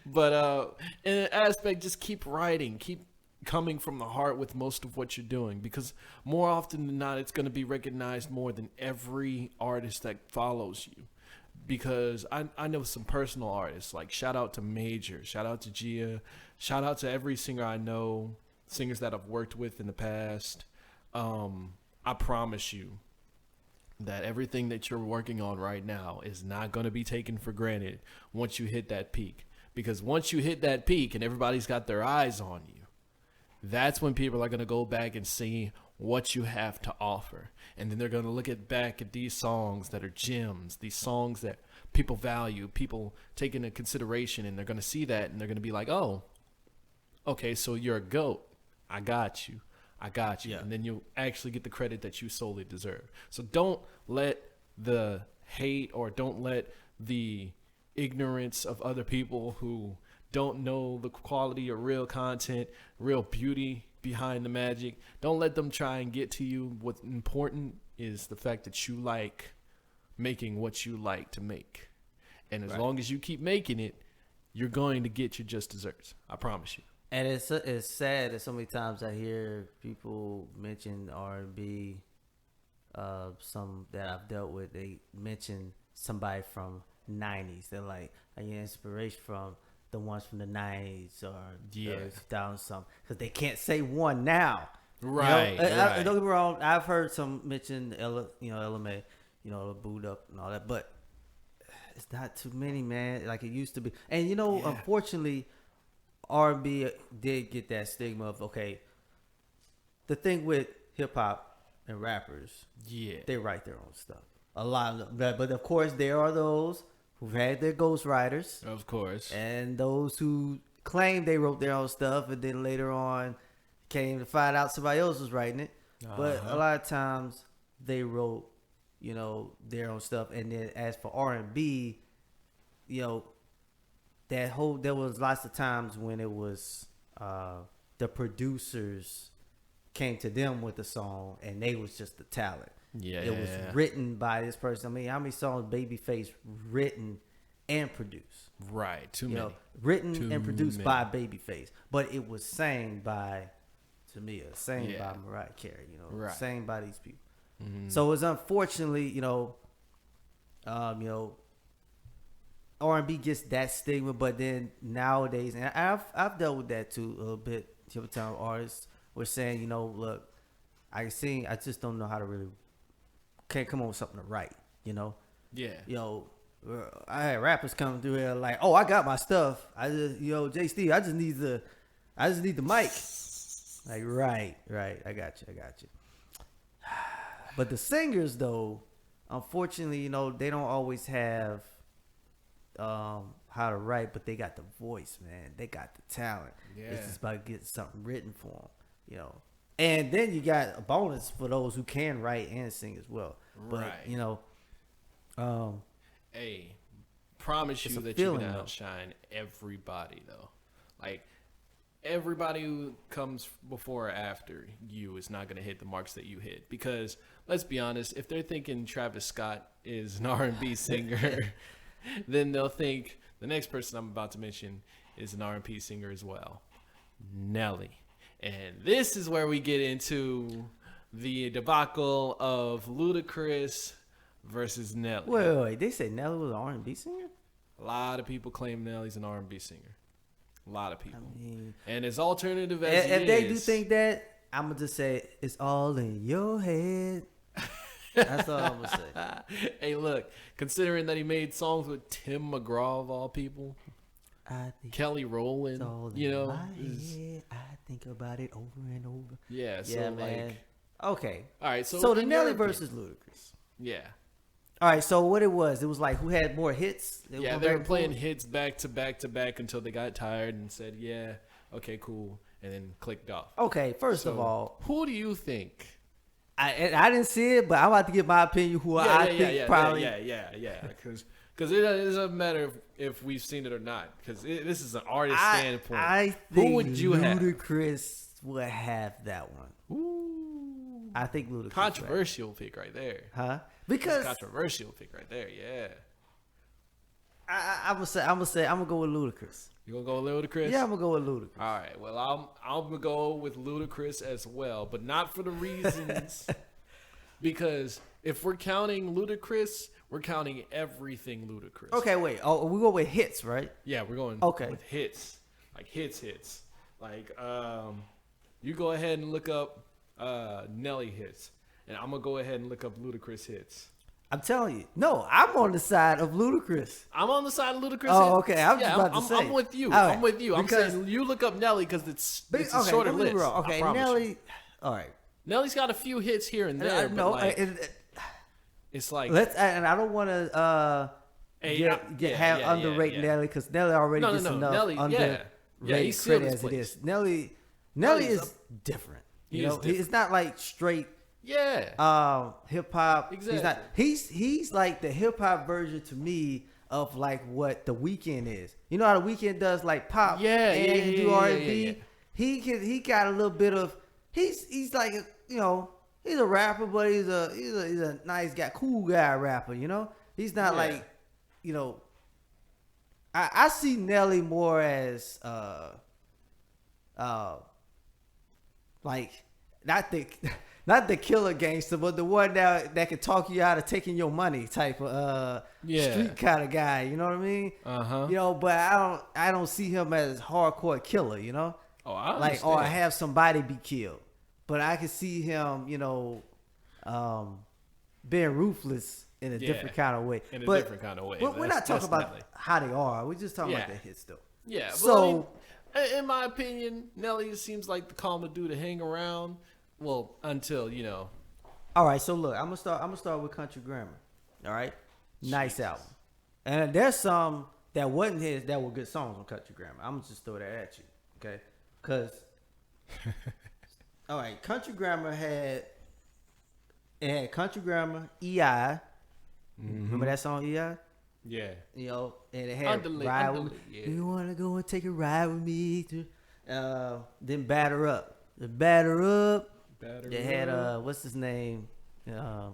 but in an aspect, just keep writing, keep coming from the heart with most of what you're doing, because more often than not, it's going to be recognized more than every artist that follows you. Because I know some personal artists, like shout out to Major, shout out to Gia, shout out to every singer I know, singers that I've worked with in the past. I promise you that everything that you're working on right now is not going to be taken for granted once you hit that peak. Because once you hit that peak and everybody's got their eyes on you, that's when people are going to go back and see what you have to offer. And then they're going to look back at these songs that are gems, these songs that people value, people take into consideration, and they're going to see that and they're going to be like, oh, okay, so you're a GOAT. I got you. Yeah. And then you'll actually get the credit that you solely deserve. So don't let the hate or don't let the ignorance of other people who don't know the quality of real content, real beauty behind the magic, don't let them try and get to you. What's important is the fact that you like making what you like to make. And as long as you keep making it, you're going to get your just desserts. I promise you. And it's sad that so many times I hear people mention R&B, some that I've dealt with, they mention somebody from 90s. They're like, I get inspiration from the ones from the 90s or 2000 something, because they can't say one now. Right. You know? Don't get me wrong. I've heard some mention Ella May, Boot Up and all that, but it's not too many, man, like it used to be. And unfortunately, R&B did get that stigma of, okay, the thing with hip hop and rappers, they write their own stuff. A lot of them, but of course there are those who've had their ghostwriters, of course, and those who claim they wrote their own stuff, and then later on came to find out somebody else was writing it. But a lot of times they wrote, their own stuff. And then as for R&B, there was lots of times when it was the producers came to them with the song, and they was just the talent. It was written by this person. I mean, how many songs Babyface written and produced? Right, too many. Written and produced by Babyface, but it was sang by Tamia, sang by Mariah Carey. Sang by these people. Mm-hmm. So it's unfortunately, R&B gets that stigma, but then nowadays, and I've dealt with that too a little bit. Time artists were saying, look, I just don't know how to really can't come up with something to write. I had rappers come through here like, oh, I got my stuff. I just, J Steve, I just need the mic. Like, right, I got you. But the singers, though, unfortunately, they don't always have how to write, but they got the voice, man. They got the talent. Yeah. It's just about getting something written for them, And then you got a bonus for those who can write and sing as well. But, hey, promise you that you're going to outshine everybody, though. Like, everybody who comes before or after you is not going to hit the marks that you hit. Because, let's be honest, if they're thinking Travis Scott is an R&B singer, then they'll think the next person I'm about to mention is an R&B singer as well. Nelly. And this is where we get into the debacle of Ludacris versus Nelly. Wait. They said Nelly was an R&B singer? A lot of people claim Nelly's an R&B singer. A lot of people. And as alternative as he is. If they do think that, I'm going to just say, it's all in your head. That's all I'm going to say. Hey, look, considering that he made songs with Tim McGraw of all people, I think Kelly Rowland, it's all you in know, my head. I think about it over and over. yeah. So Yeah, man. like, Okay. all right. So, So the in your Nelly opinion- versus Ludacris. yeah, All right. So what it was like who had more hits? yeah. went They back were and playing forth? hits back to back to back until they got tired and said, "Yeah, okay, cool," and then clicked off. Okay. First So, of all, who do you think? I didn't see it, but I'm about to give my opinion. Who I think probably. Yeah. Because it doesn't matter if we've seen it or not. Because this is an artist standpoint. I Who think would you have? Ludacris would have that one. Ooh, I think Ludacris. controversial pick right there. Huh? That's Because a controversial pick right there. Yeah, I'm gonna go with Ludacris. you gonna go Ludacris? Yeah, I'm gonna go with Ludacris. All right. Well, I'm gonna go with Ludacris as well, but not for the reasons because if we're counting Ludacris, we're counting everything Ludacris. Okay, wait. Oh, we go with hits, right? Yeah, we're going Okay. with hits, like hits. Like you go ahead and look up Nelly hits, and I'm gonna go ahead and look up Ludacris hits. I'm telling you. No, I'm on the side of Ludacris. I'm on the side of Ludacris. Oh, hits. okay. I was just about to say. I'm with you. All right. I'm with you. I'm Because- saying you look up Nelly because it's a Okay, shorter don't get me list. wrong. I Okay, promise you. Nelly. All right. Nelly's got a few hits here and there. No, but like, it's like and I don't want to underrate yeah. Nelly because Nelly already No, gets no, enough Nelly, underrated he's sealed credit his as it place. is. Nelly Nelly's is different. He You is know, different. it's not like straight hip hop. Exactly. He's like the hip hop version to me of like what The Weeknd is. You know how The Weeknd does like pop and do R&B. He got a little bit of he's like he's a rapper, but he's a nice guy, cool guy rapper. You know, he's not like I see Nelly more as like not the killer gangster, but the one that can talk you out of taking your money type of street kind of guy. You know what I mean? But I don't see him as hardcore killer. You know, I like or understand. have somebody be killed. But I can see him, being ruthless in a different kind of way. Different kind of way. We're not talking about Nelly. how they are. We're just talking about the hits, though. Yeah. So, I mean, in my opinion, Nelly seems like the calmer dude to hang around. Well, until all right. So look, I'm gonna start with Country Grammar. All right, nice album. And there's some that wasn't his that were good songs on Country Grammar. I'm gonna just throw that at you, okay? Because all right, Country Grammar had Country Grammar, EI. Remember that song, EI? Yeah. And it had Underly, Ride With Me. yeah. Do you want to go and take a ride with me? Then Batter Up. The Batter Up. They had, what's his name? The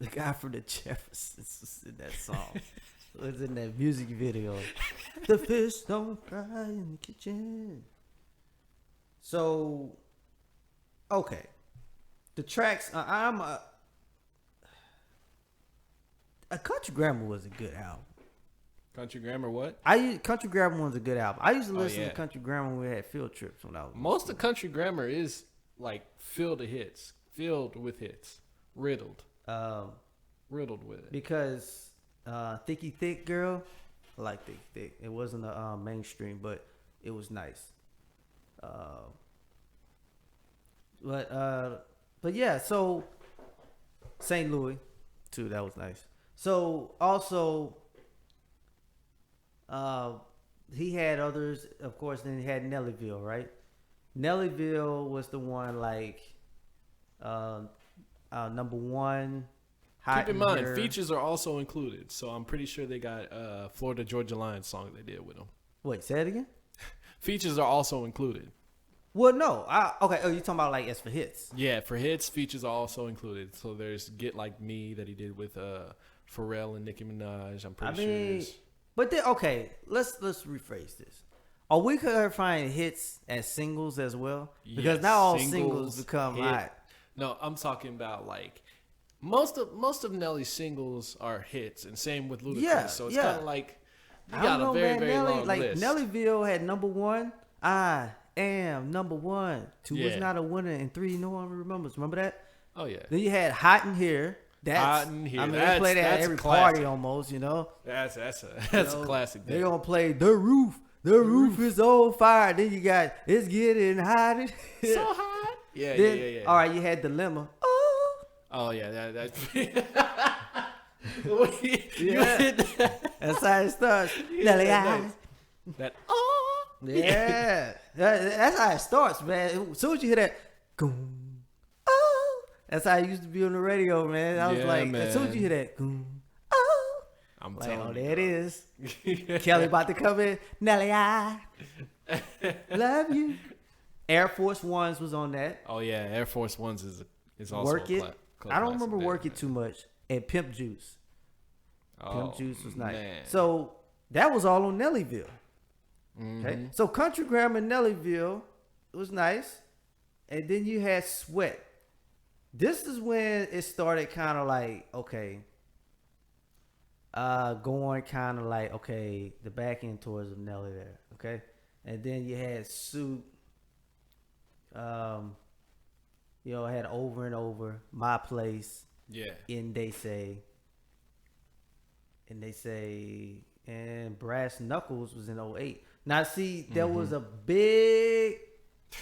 guy from the Jeffersons was in that song. Was in that music video. The fish don't fry in the kitchen. So, okay. The tracks, a Country Grammar was a good album. Country Grammar what? Country Grammar was a good album. I used to listen yeah. to Country Grammar when we had field trips when I was Most of Country Grammar is like filled with hits, riddled with it. because Thicky Thick Girl, I like Thicky Thick. It wasn't a mainstream, but it was nice. But yeah, so St. Louis too, that was nice. So also he had others, of course. Then he had Nellyville, right? Nellyville was the one like number one. Hot Keep in mind, Hitter. features are also included, so I'm pretty sure they got Florida Georgia Line song they did with them. Wait, say it again. Features are also included. Well, no. Okay. Oh, you talking about like as for hits? Yeah, for hits, features are also included. So there's Get Like Me that he did with Pharrell and Nicki Minaj. I'm pretty sure. There's... But then, okay, let's rephrase this. Are we clarifying hits as singles as well? Because Yes, not all singles become hit. hot. No, I'm talking about like most of Nelly's singles are hits, and same with Ludacris. Yeah, so it's yeah. kind of like you I got don't know, a very man. very Nelly, long like list. Nellyville had number one. I am number one. 2 was Yeah. not a winner, and 3 no one remembers. Remember that? Oh yeah, Then you had Hot in Here. Hot in Here. I mean, That's- they play that at that's every classic. party almost. that's a You know? classic. They Thing. gonna play The Roof. The roof is on fire. Then you got it's getting hot. So hot. Yeah, Then, yeah. All right, you had Dilemma. Oh. Oh yeah, that. Yeah. That's how it starts. Nelly, that. Oh. Yeah. That's how it starts, man. As soon as you hear that, goom. Oh. That's how it used to be on the radio, man. I was like, man. As soon as you hear that, goom. Oh. I'm like, telling you. There it is. Kelly about to come in. Nelly, I love you. Air Force Ones was on that. Oh yeah, Air Force Ones is also Work It. I don't remember Work It too much. And Pimp Juice. Pimp Juice was nice. Man. So that was all on Nellyville. Mm-hmm. Okay. So Country Grammar Nellyville was nice. And then you had Sweat. This is when it started kind of like, okay. Going kind of like, okay, the back end towards of Nelly there. Okay. And then you had Suit. I had Over and Over, My Place. Yeah. And Brass Knuckles was in 08. Now see, there was a big,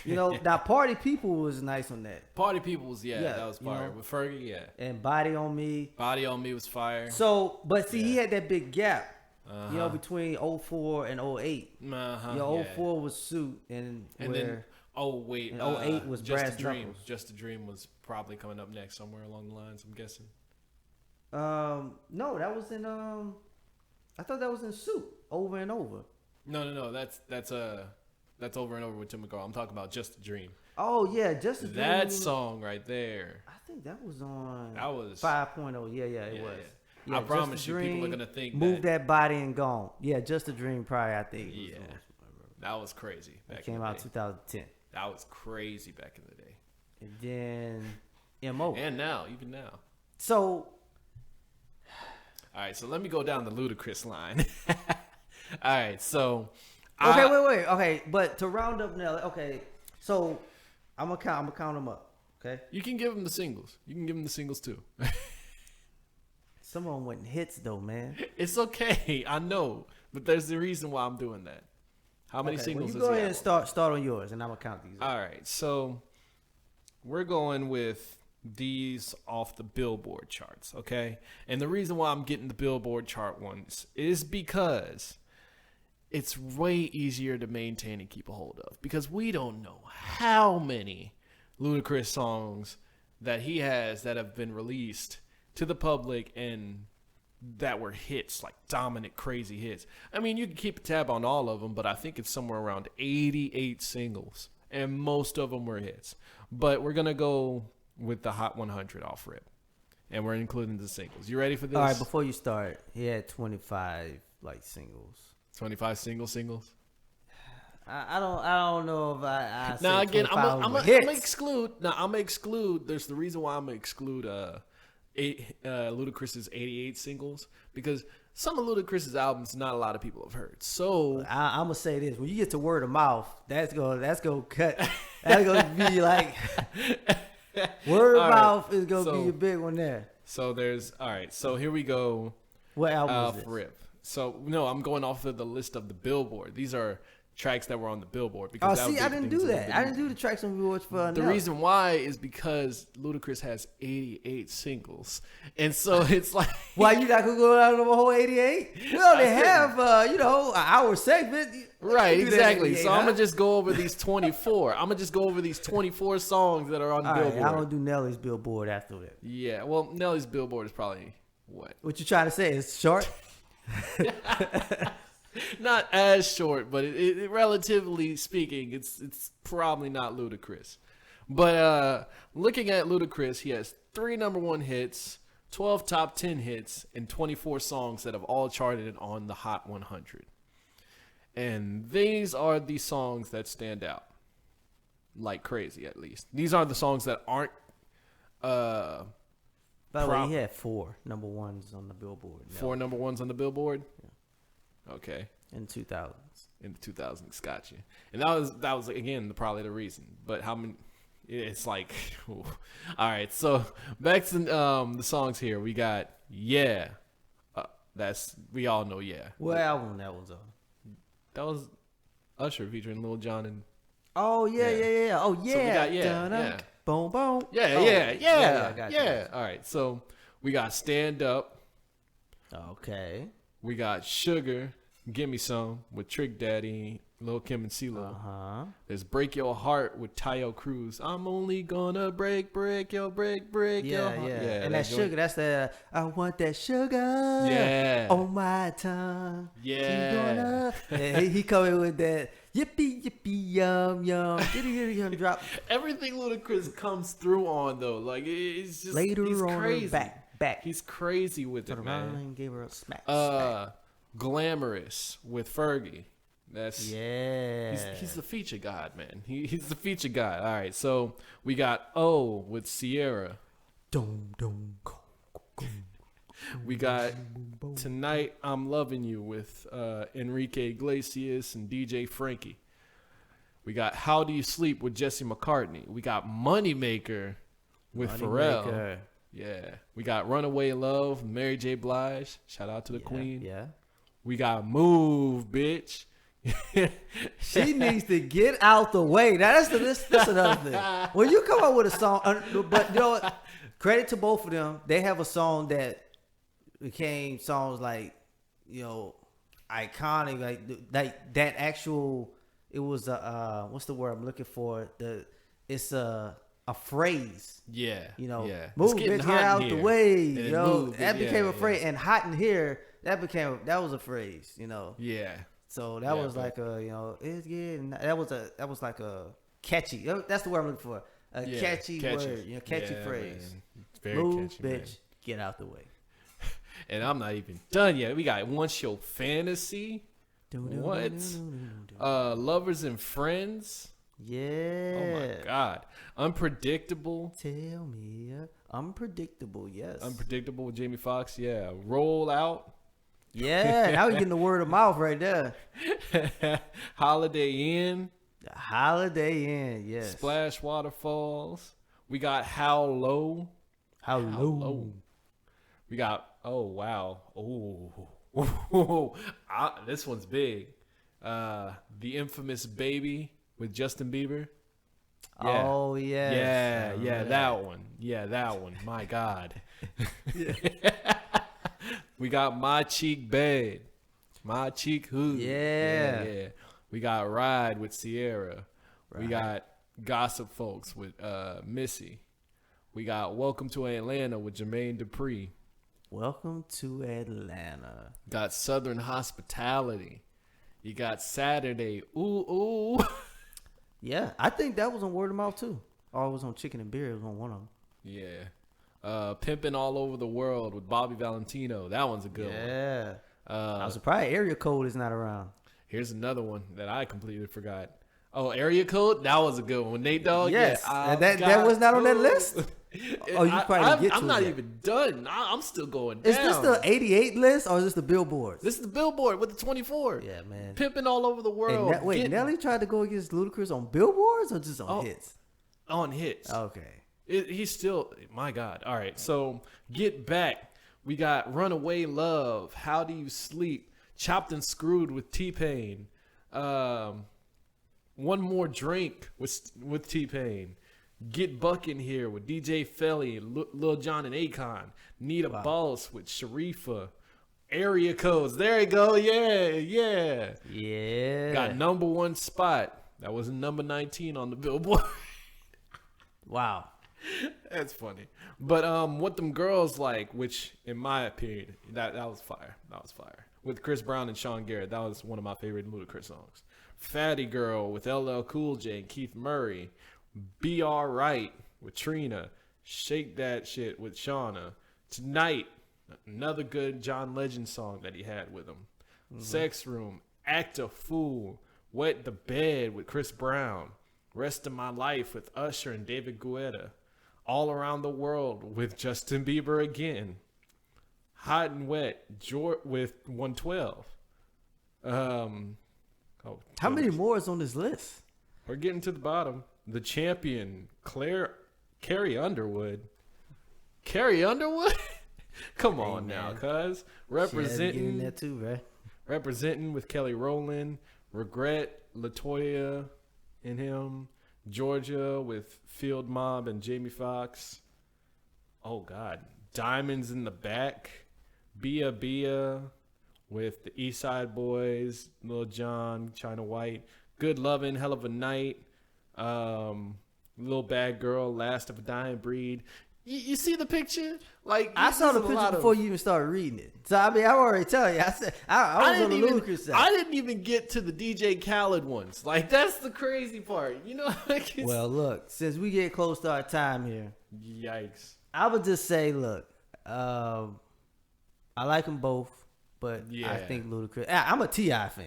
now Party People was nice on that. Party People was, that was fire. With Fergie, yeah. And Body on Me. Body on Me was fire. So, but see, he had that big gap. Between 04 and 08. 04 was Suit and then 08 was Just Brass a Dream. Knuckles. Just a Dream was probably coming up next somewhere along the lines, I'm guessing. No, that was in I thought that was in Suit, Over and Over. No, that's Over and Over with Tim McGraw. I'm talking about Just a Dream. Oh yeah, Just a Dream. That song right there. I think that was on. That was 5.0. Yeah, it was. Yeah, I promise you, people are gonna think Move that body and gone. Yeah, Just a Dream. Probably, I think. Yeah, that was crazy. It came out 2010. That was crazy back in the day. And then MO. And now, even now. So. All right, so let me go down the Ludacris line. All right, so. Okay, wait. Okay, but to round up Nelly. Okay, so I'm gonna count them up. Okay. You can give them the singles. You can give them the singles too. Some of them went hits though, man. It's okay, I know, but there's the reason why I'm doing that. How many singles? Well, you go ahead and start on yours, and I'm gonna count these. All right, so we're going with these off the Billboard charts, okay? And the reason why I'm getting the Billboard chart ones is because it's way easier to maintain and keep a hold of, because we don't know how many Ludacris songs that he has that have been released to the public and that were hits, like dominant, crazy hits. I mean, you can keep a tab on all of them, but I think it's somewhere around 88 singles, and most of them were hits. But we're going to go with the Hot 100 off rip, and we're including the singles. You ready for this? All right, before you start, he had 25 singles. 25 singles? I don't know if I now again, I'm gonna exclude. There's the reason why I'm gonna exclude Ludacris's 88 singles, because some of Ludacris's albums not a lot of people have heard. So I'm gonna say this: when you get to word of mouth, that's gonna cut. That's gonna be like word of mouth is gonna be a big one there. So there's all right. So here we go. What album is this? Rip. So no, I'm going off of the list of the Billboard. These are tracks that were on the Billboard. Because I didn't do that. I didn't do the tracks on Billboard for the reason why is because Ludacris has 88 singles, and so it's like why you not gonna go out of a whole 88? We only have an hour segment. Right, exactly. So I'm gonna just go over these 24. I'm gonna just go over these 24 songs that are on the Billboard. Right, I'm gonna do Nelly's Billboard after that. Yeah, well, Nelly's Billboard is probably what? What you trying to say? It's short. Not as short, but it relatively speaking, it's probably not Ludacris. But looking at Ludacris, he has 3 number 1 hits, 12 top 10 hits, and 24 songs that have all charted on the Hot 100. And these are the songs that stand out like crazy, at least. These are the songs that aren't... By the way, he had 4 number 1s on the Billboard. 4 number 1s on the Billboard? Yeah. Okay. In the 2000s. In the 2000s, gotcha. And that was again probably the reason. But how many? It's like, ooh. All right. So back to the songs here. We got Yeah. We all know Yeah. What album that was on? That was Usher featuring Lil Jon and Oh yeah. Oh yeah. So we got Dun-dun. Boom boom. Yeah. I got you. All right, so we got Stand Up. Okay. We got Sugar, Gimme Some with Trick Daddy, Lil Kim and CeeLo. There's Break Your Heart with Tayo Cruz. I'm only gonna break your heart. Yeah. And that sugar, that's the I want that sugar. Yeah. On my tongue. Yeah. He coming with that yippee yum yum. Yum drop. Everything Ludacris comes through on though, like it's just Later he's on crazy. her back. He's crazy with it, man. And gave her a smack. Glamorous with Fergie. That's He's the feature god, man. He's the feature god. All right, so we got O with Sierra. We got Tonight I'm Loving You with Enrique Iglesias and DJ Frankie. We got How Do You Sleep with Jesse McCartney. We got Moneymaker with Pharrell. Yeah. We got Runaway Love, Mary J. Blige. Shout out to the Queen. Yeah. We got Move, bitch. She needs to get out the way. Now that's another thing. When you come up with a song, but you know what? Credit to both of them. They have a song that became songs like, you know, iconic. Like that actual. It was what's the word I'm looking for? It's a phrase. Yeah. You know, yeah. move, bitch, get out the way. You know, moved, that became a phrase. And hot in here, that was a phrase. You know. Yeah. So that was like a, you know, it's getting. That was like a catchy. That's the word I'm looking for. Catchy word. You know, catchy phrase. Very move, catchy, bitch, man. get out the way. And I'm not even done yet. We got Once Your Fantasy. What? Lovers and Friends. Yeah. Oh my God. Unpredictable. Tell me, unpredictable. Yes. Unpredictable with Jamie Foxx. Yeah. Roll Out. Yeah. Now you're getting the word of mouth right there. Holiday Inn. Holiday Inn. Yes. Splash Waterfalls. We got How Low. How low. We got. Oh wow. Oh. This one's big. The Infamous Baby with Justin Bieber. Yeah. Oh yeah. Yeah, that one. Yeah, that one. My God. We got My Cheek Bed. My Cheek Hood. Yeah. We got Ride with Sierra. Right. We got Gossip Folks with Missy. We got Welcome to Atlanta with Jermaine Dupri. Welcome to Atlanta. Got Southern Hospitality. You got Saturday. Ooh. Yeah, I think that was on Word of Mouth too. Or it was on Chicken and Beer. It was on one of them. Yeah. Pimpin' All Over the World with Bobby Valentino. That one's a good one. Yeah. I'm surprised Area Code is not around. Here's another one that I completely forgot. Oh, Area Code? That was a good one. Nate Dogg? Yes. Yeah, that was not on that list? Oh, you probably I'm not even done. I'm still going down. Is this the 88 list or is this the Billboard? This is the Billboard with the 24. Yeah, man. Pimping All Over the World. Nelly tried to go against Ludacris on Billboards or just on hits? On hits. Okay. He's still, my God. All right, so Get Back. We got Runaway Love. How Do You Sleep? Chopped and Screwed with T-Pain. One More Drink with T-Pain. Get Buckin' Here with DJ Felly, Lil Jon and Akon. Need a Boss with Sharifa. Area Codes. There you go. Yeah. Got number one spot. That was number 19 on the Billboard. Wow. That's funny. But What Them Girls Like, which in my opinion, that was fire. That was fire. With Chris Brown and Sean Garrett. That was one of my favorite Ludacris songs. Fatty Girl with LL Cool J and Keith Murray. Be Alright with Trina. Shake That Shit with Shauna. Tonight, another good John Legend song that he had with him. Mm-hmm. Sex Room. Act a Fool. Wet the Bed with Chris Brown. Rest of My Life with Usher and David Guetta. All Around the World with Justin Bieber again. Hot and Wet with 112. How many more is on this list? We're getting to the bottom. The Champion, Carrie Underwood. Carrie Underwood? Come on now, cuz. Representing that too, right? Representing with Kelly Rowland. Regret, LaToya and him. Georgia with Field Mob and Jamie Foxx. Oh God, Diamonds in the Back. Bia with the East Side Boys, Lil Jon, China White. Good Lovin', Hell of a Night. Little Bad Girl, Last of a Dying Breed. You see the picture? Like I saw the picture before you even started reading it. So I mean, I'm already telling you. I said I was on the Ludacris side. I didn't even get to the DJ Khaled ones. Like that's the crazy part. You know? Like well, look, since we get close to our time here, yikes. I would just say, look, I like them both, but Yeah. I think Ludacris. I'm a T.I. fan.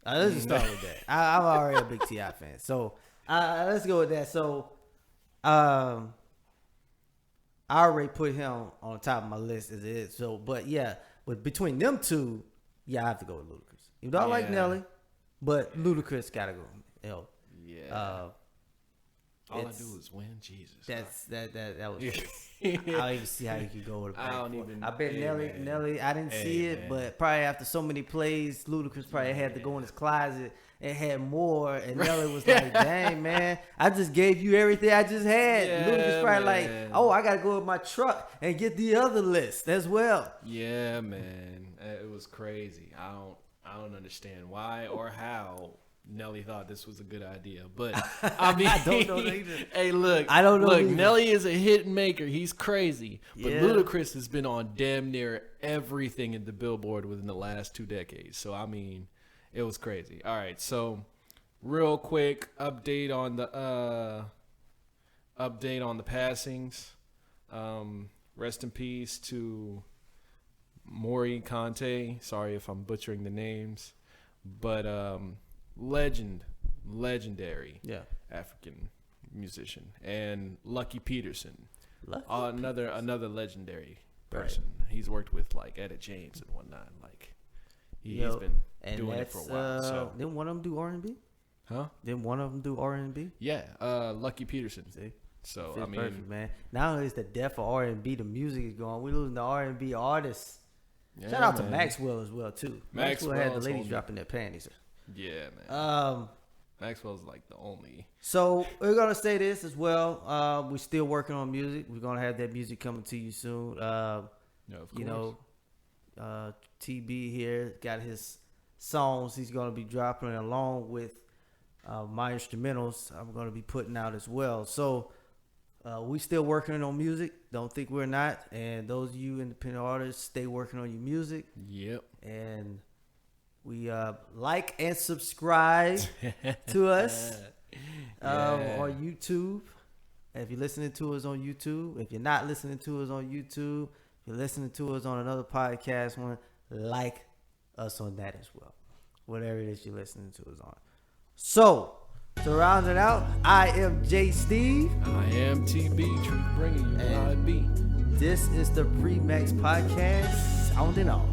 Let's just start with that. I'm already a big T.I. fan. So let's go with that. So, I already put him on top of my list as it is. So, but yeah, but between them two, yeah, I have to go with Ludacris. You know, I like Nelly, but Ludacris gotta go. You know, Yeah. All I do is win, Jesus. that was. I don't even see how you could go with a I bet Nelly. I didn't see it, but probably after so many plays, Ludacris probably had to go in his closet and had more. And Nelly was like, "Dang man, I just gave you everything I just had." Yeah, Ludacris probably like, "Oh, I gotta go with my truck and get the other list as well." Yeah, man, it was crazy. I don't understand why or how Nelly thought this was a good idea, but I mean, I don't know either. Hey, look, I don't know. Look, either. Nelly is a hit maker. He's crazy, but Yeah. Ludacris has been on damn near everything in the Billboard within the last 2 decades. So I mean, it was crazy. All right, so real quick update on the passings. Rest in peace to Maury Conte. Sorry if I'm butchering the names, but legendary African musician, and Lucky Peterson, another legendary person. Right. He's worked with like Etta James and whatnot. Like he's been doing it for a while. So didn't one of them do R&B? Huh? Didn't one of them do R&B? Yeah, Lucky Peterson. See? So I mean, perfect, man. Now it's the death of R&B. The music is gone. We're losing the R&B artists. Yeah, shout out to Maxwell as well too. Maxwell had the ladies dropping their panties. Yeah, man. Maxwell's like the only. So we're gonna say this as well. We're still working on music. We're gonna have that music coming to you soon. Of course. TB here got his songs he's gonna be dropping along with my instrumentals. I'm gonna be putting out as well. So we still working on music. Don't think we're not. And those of you independent artists, stay working on your music. Yep. And we like and subscribe to us on YouTube. If you're listening to us on YouTube, if you're not listening to us on YouTube, if you're listening to us on another podcast one, like us on that as well. Whatever it is you're listening to us on. So, to round it out, I am J. Steve. I am TB, Truth Bringing You how it be. This is the Premax Podcast. Sounding off.